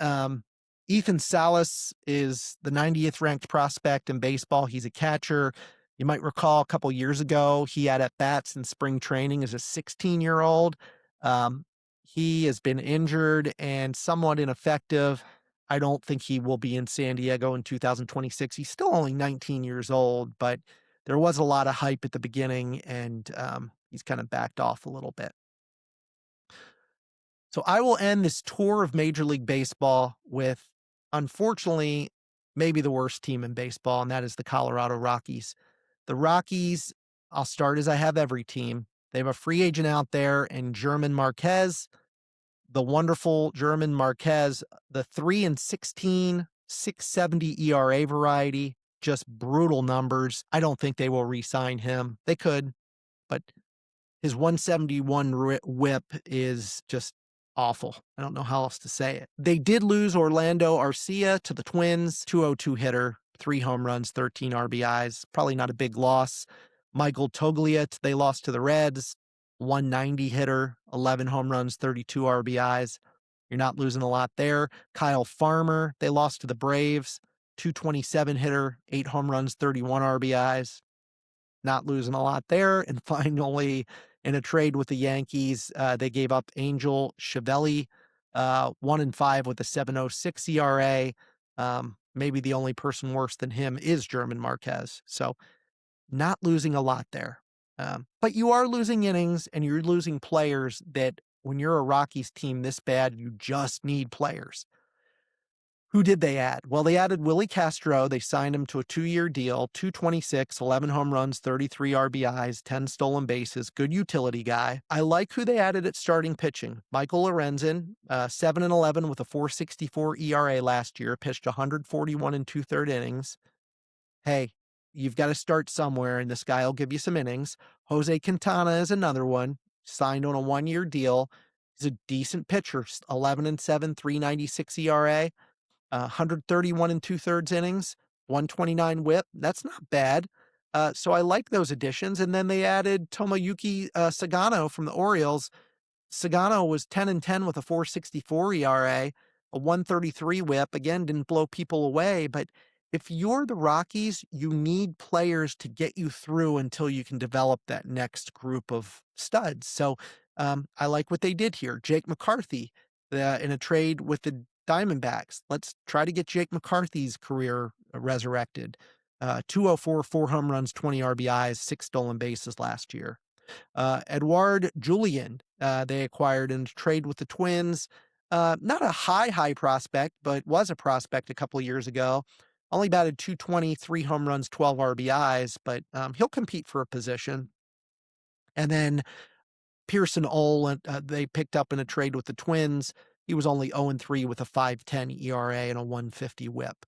Ethan Salas is the 90th ranked prospect in baseball. He's a catcher. You might recall a couple years ago, he had at-bats in spring training as a 16-year-old. He has been injured and somewhat ineffective. I don't think he will be in San Diego in 2026. He's still only 19 years old, but there was a lot of hype at the beginning, and he's kind of backed off a little bit. So I will end this tour of Major League Baseball with, unfortunately, maybe the worst team in baseball, and that is the Colorado Rockies. The Rockies, I'll start as I have every team. They have a free agent out there, and German Marquez, the wonderful German Marquez, the 3-16, 6.70 ERA variety, just brutal numbers. I don't think they will re-sign him. They could, but his 171 whip is just awful. I don't know how else to say it. They did lose Orlando Arcia to the Twins, 202 hitter, 3 home runs, 13 RBIs. Probably not a big loss. Michael Togliat, they lost to the Reds, 190 hitter, 11 home runs, 32 RBIs. You're not losing a lot there. Kyle Farmer, they lost to the Braves, 227 hitter, 8 home runs, 31 RBIs. Not losing a lot there. And finally, In a trade with the Yankees, they gave up Angel Chiavelli, 1-5 with a 7.06 ERA. Maybe the only person worse than him is German Marquez. So not losing a lot there. But you are losing innings and you're losing players that when you're a Rockies team this bad, you just need players. Who did they add? Well, they added Willie Castro. They signed him to a 2-year deal, 226, 11 home runs, 33 RBIs, 10 stolen bases, good utility guy. I like who they added at starting pitching. Michael Lorenzen, 7-11 with a 4.64 ERA last year, pitched 141 and two-third innings. Hey, you've got to start somewhere, and this guy will give you some innings. Jose Quintana is another one, signed on a 1-year deal. He's a decent pitcher, 11-7, 3.96 ERA. 131 and two-thirds innings, 129 whip. That's not bad. So I like those additions. And then they added Tomoyuki Sagano from the Orioles. Sagano was 10-10 with a 4.64 ERA, a 133 whip. Again, didn't blow people away. But if you're the Rockies, you need players to get you through until you can develop that next group of studs. So I like what they did here. Jake McCarthy in a trade with the Diamondbacks. Let's try to get Jake McCarthy's career resurrected. 204, 4 home runs, 20 RBIs, 6 stolen bases last year. Edouard Julien, they acquired in a trade with the Twins. Not a high prospect, but was a prospect a couple of years ago. Only batted 220, 3 home runs, 12 RBIs, but he'll compete for a position. And then Pearson Ole, they picked up in a trade with the Twins. He was only 0-3 with a 5.10 ERA and a 150 whip.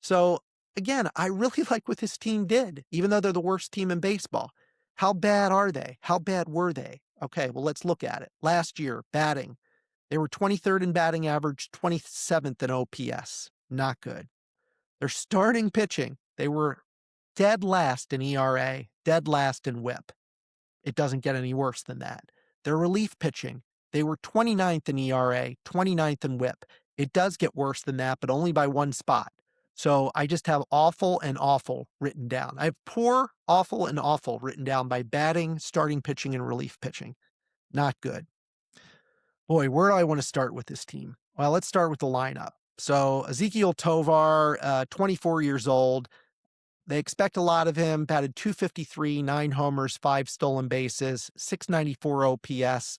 So again, I really like what this team did, even though they're the worst team in baseball. How bad are they? How bad were they? Okay, well, let's look at it. Last year, batting. They were 23rd in batting average, 27th in OPS. Not good. Their starting pitching, they were dead last in ERA, dead last in whip. It doesn't get any worse than that. Their relief pitching, they were 29th in ERA, 29th in whip. It does get worse than that, but only by one spot. So I just have awful and awful written down. I have poor, awful, and awful written down by batting, starting pitching, and relief pitching. Not good. Boy, where do I want to start with this team? Well, let's start with the lineup. So Ezekiel Tovar, 24 years old. They expect a lot of him, batted 253, 9 homers, 5 stolen bases, 694 OPS.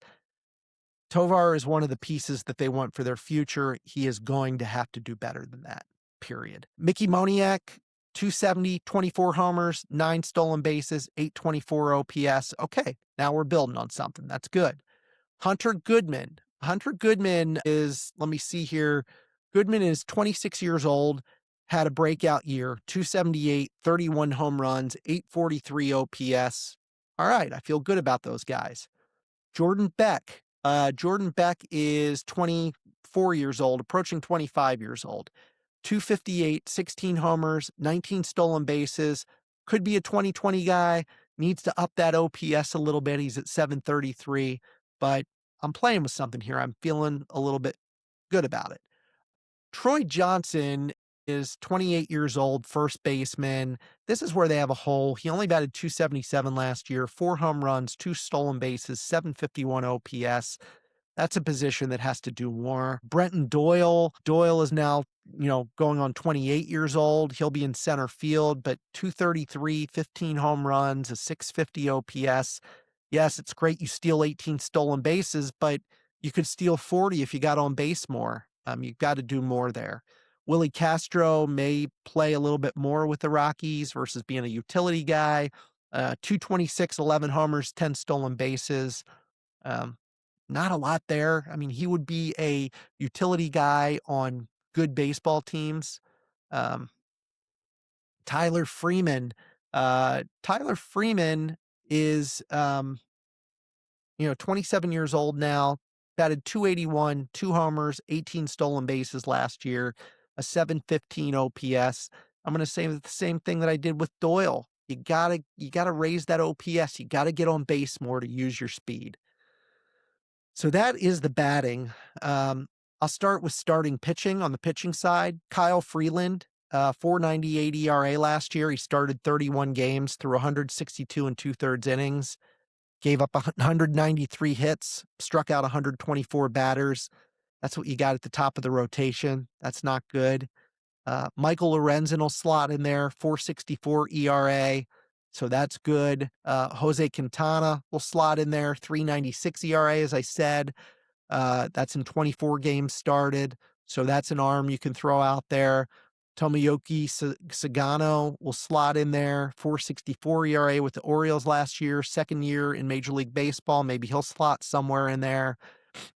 Tovar is one of the pieces that they want for their future. He is going to have to do better than that, period. Mickey Moniak, 270, 24 homers, 9 stolen bases, 824 OPS. Okay, now we're building on something. That's good. Hunter Goodman. Hunter Goodman is, let me see here. Goodman is 26 years old, had a breakout year, 278, 31 home runs, 843 OPS. All right, I feel good about those guys. Jordan Beck. Jordan Beck is 24 years old, approaching 25 years old. 258, 16 homers, 19 stolen bases. Could be a 2020 guy. Needs to up that OPS a little bit. He's at 733, but I'm playing with something here. I'm feeling a little bit good about it. Troy Johnson is 28 years old, first baseman. This is where they have a hole. He only batted 277 last year, 4 home runs, 2 stolen bases, 751 OPS. That's a position that has to do more. Brenton Doyle. Doyle is now, going on 28 years old. He'll be in center field, but 233, 15 home runs, a 650 OPS. Yes, it's great you steal 18 stolen bases, but you could steal 40 if you got on base more. You've got to do more there. Willie Castro may play a little bit more with the Rockies versus being a utility guy. 226, 11 homers, 10 stolen bases. Not a lot there. I mean, he would be a utility guy on good baseball teams. Tyler Freeman. Tyler Freeman is, 27 years old now, batted 281, 2 homers, 18 stolen bases last year, a 715 OPS. I'm going to say the same thing that I did with Doyle. You gotta raise that OPS. You gotta get on base more to use your speed. So that is the batting. I'll start with starting pitching on the pitching side. Kyle Freeland, 4.98 ERA last year. He started 31 games through 162 and two-thirds innings. gave up 193 hits, struck out 124 batters. That's what you got at the top of the rotation. That's not good. Michael Lorenzen will slot in there, 4.64 ERA. So that's good. Jose Quintana will slot in there, 3.96 ERA, as I said. That's in 24 games started. So that's an arm you can throw out there. Tomoyoki Sagano will slot in there, 4.64 ERA with the Orioles last year, second year in Major League Baseball. Maybe he'll slot somewhere in there.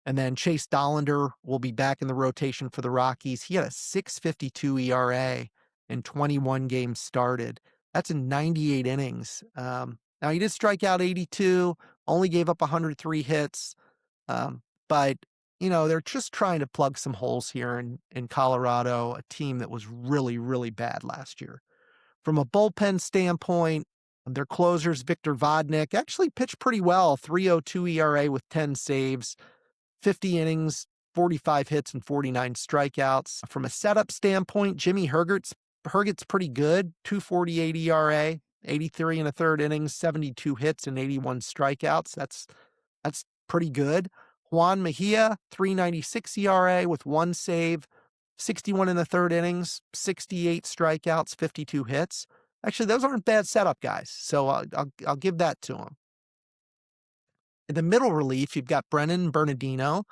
And then Chase Dollander will be back in the rotation for the Rockies. He had a 6.52 ERA in 21 games started. That's in 98 innings. Now, he did strike out 82, only gave up 103 hits. But, they're just trying to plug some holes here in Colorado, a team that was really, really bad last year. From a bullpen standpoint, their closers, Victor Vodnik, actually pitched pretty well, 3.02 ERA with 10 saves. 50 innings, 45 hits, and 49 strikeouts. From a setup standpoint, Jimmy Herget's pretty good, 2.48 ERA, 83 and a third innings, 72 hits, and 81 strikeouts. That's pretty good. Juan Mejia, 3.96 ERA with one save, 61 and a third innings, 68 strikeouts, 52 hits. Actually, those aren't bad setup guys, so I'll give that to him. In the middle relief, you've got Brennan Bernardino,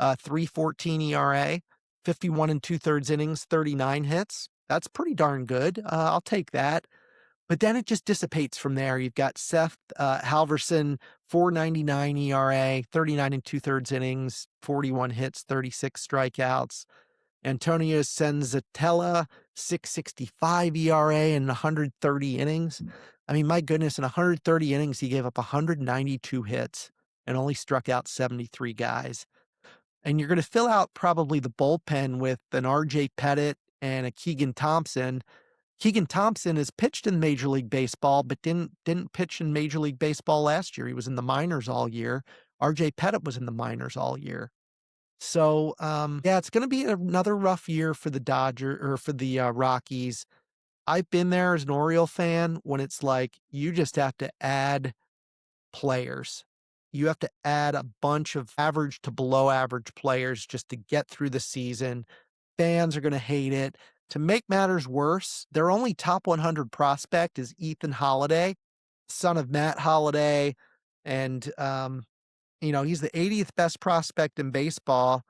3.14 ERA, 51 and two-thirds innings, 39 hits. That's pretty darn good. I'll take that. But then it just dissipates from there. You've got Seth Halverson, 4.99 ERA, 39 and two-thirds innings, 41 hits, 36 strikeouts. Antonio Senzatella, 6.65 ERA and 130 innings. I mean, my goodness, in 130 innings, he gave up 192 hits and only struck out 73 guys. And you're going to fill out probably the bullpen with an R.J. Pettit and a Keegan Thompson. Keegan Thompson has pitched in Major League Baseball, but didn't pitch in Major League Baseball last year. He was in the minors all year. R.J. Pettit was in the minors all year. So, it's going to be another rough year for the Rockies. I've been there as an Oriole fan when it's like you just have to add players. You have to add a bunch of average to below average players just to get through the season. Fans are going to hate it. To make matters worse, their only top 100 prospect is Ethan Holiday, son of Matt Holiday. And, he's the 80th best prospect in baseball.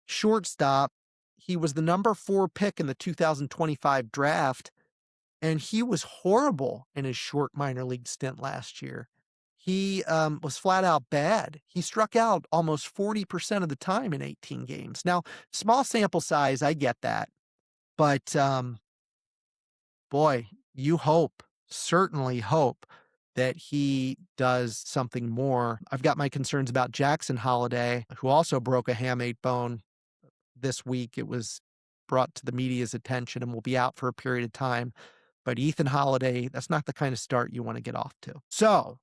Shortstop. He was the number 4 pick in the 2025 draft. And he was horrible in his short minor league stint last year. He was flat out bad. He struck out almost 40% of the time in 18 games. Now, small sample size, I get that. But, boy, you certainly hope that he does something more. I've got my concerns about Jackson Holiday, who also broke a hamate bone this week. It was brought to the media's attention and will be out for a period of time. But Ethan Holiday, that's not the kind of start you want to get off to. So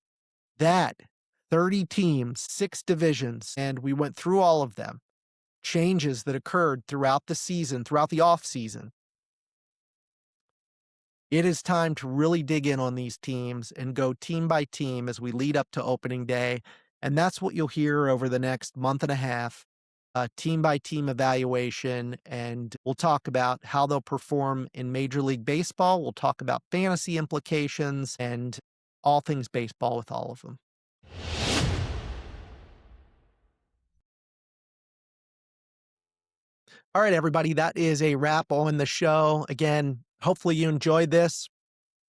that 30 teams, 6 divisions, and we went through all of them, changes that occurred throughout the season, throughout the off season. It is time to really dig in on these teams and go team by team as we lead up to opening day. And that's what you'll hear over the next month and a half, team by team evaluation. And we'll talk about how they'll perform in Major League Baseball. We'll talk about fantasy implications and all things baseball with all of them. All right, everybody, that is a wrap on the show. Again, hopefully you enjoyed this.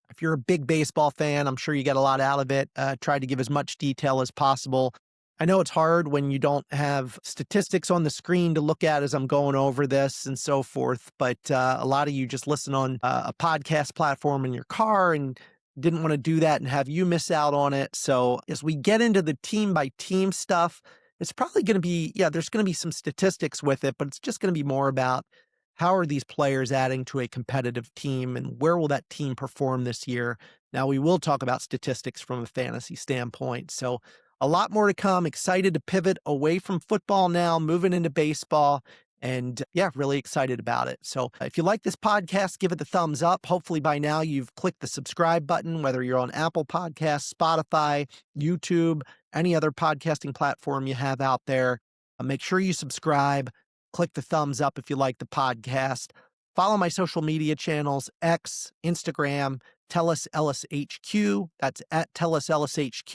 If you're a big baseball fan, I'm sure you got a lot out of it. Tried to give as much detail as possible. I know it's hard when you don't have statistics on the screen to look at as I'm going over this and so forth, but a lot of you just listen on a podcast platform in your car and didn't want to do that and have you miss out on it. So as we get into the team by team stuff, it's probably going to be, there's going to be some statistics with it, but it's just going to be more about how are these players adding to a competitive team and where will that team perform this year? Now, we will talk about statistics from a fantasy standpoint. So a lot more to come. Excited to pivot away from football now, moving into baseball And yeah, really excited about it. So if you like this podcast, give it the thumbs up. Hopefully by now you've clicked the subscribe button, whether you're on Apple Podcasts, Spotify, YouTube, any other podcasting platform you have out there. Make sure you subscribe, click the thumbs up if you like the podcast. Follow my social media channels, X, Instagram, Tell Us Ellis HQ. That's at Tell Us Ellis HQ.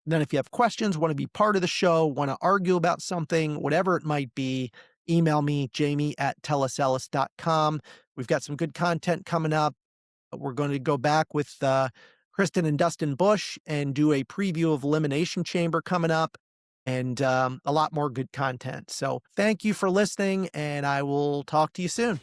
Then if you have questions, want to be part of the show, want to argue about something, whatever it might be, email me, jamie@tellusellis.com. We've got some good content coming up. We're going to go back with Kristen and Dustin Bush and do a preview of Elimination Chamber coming up, and a lot more good content. So thank you for listening, and I will talk to you soon.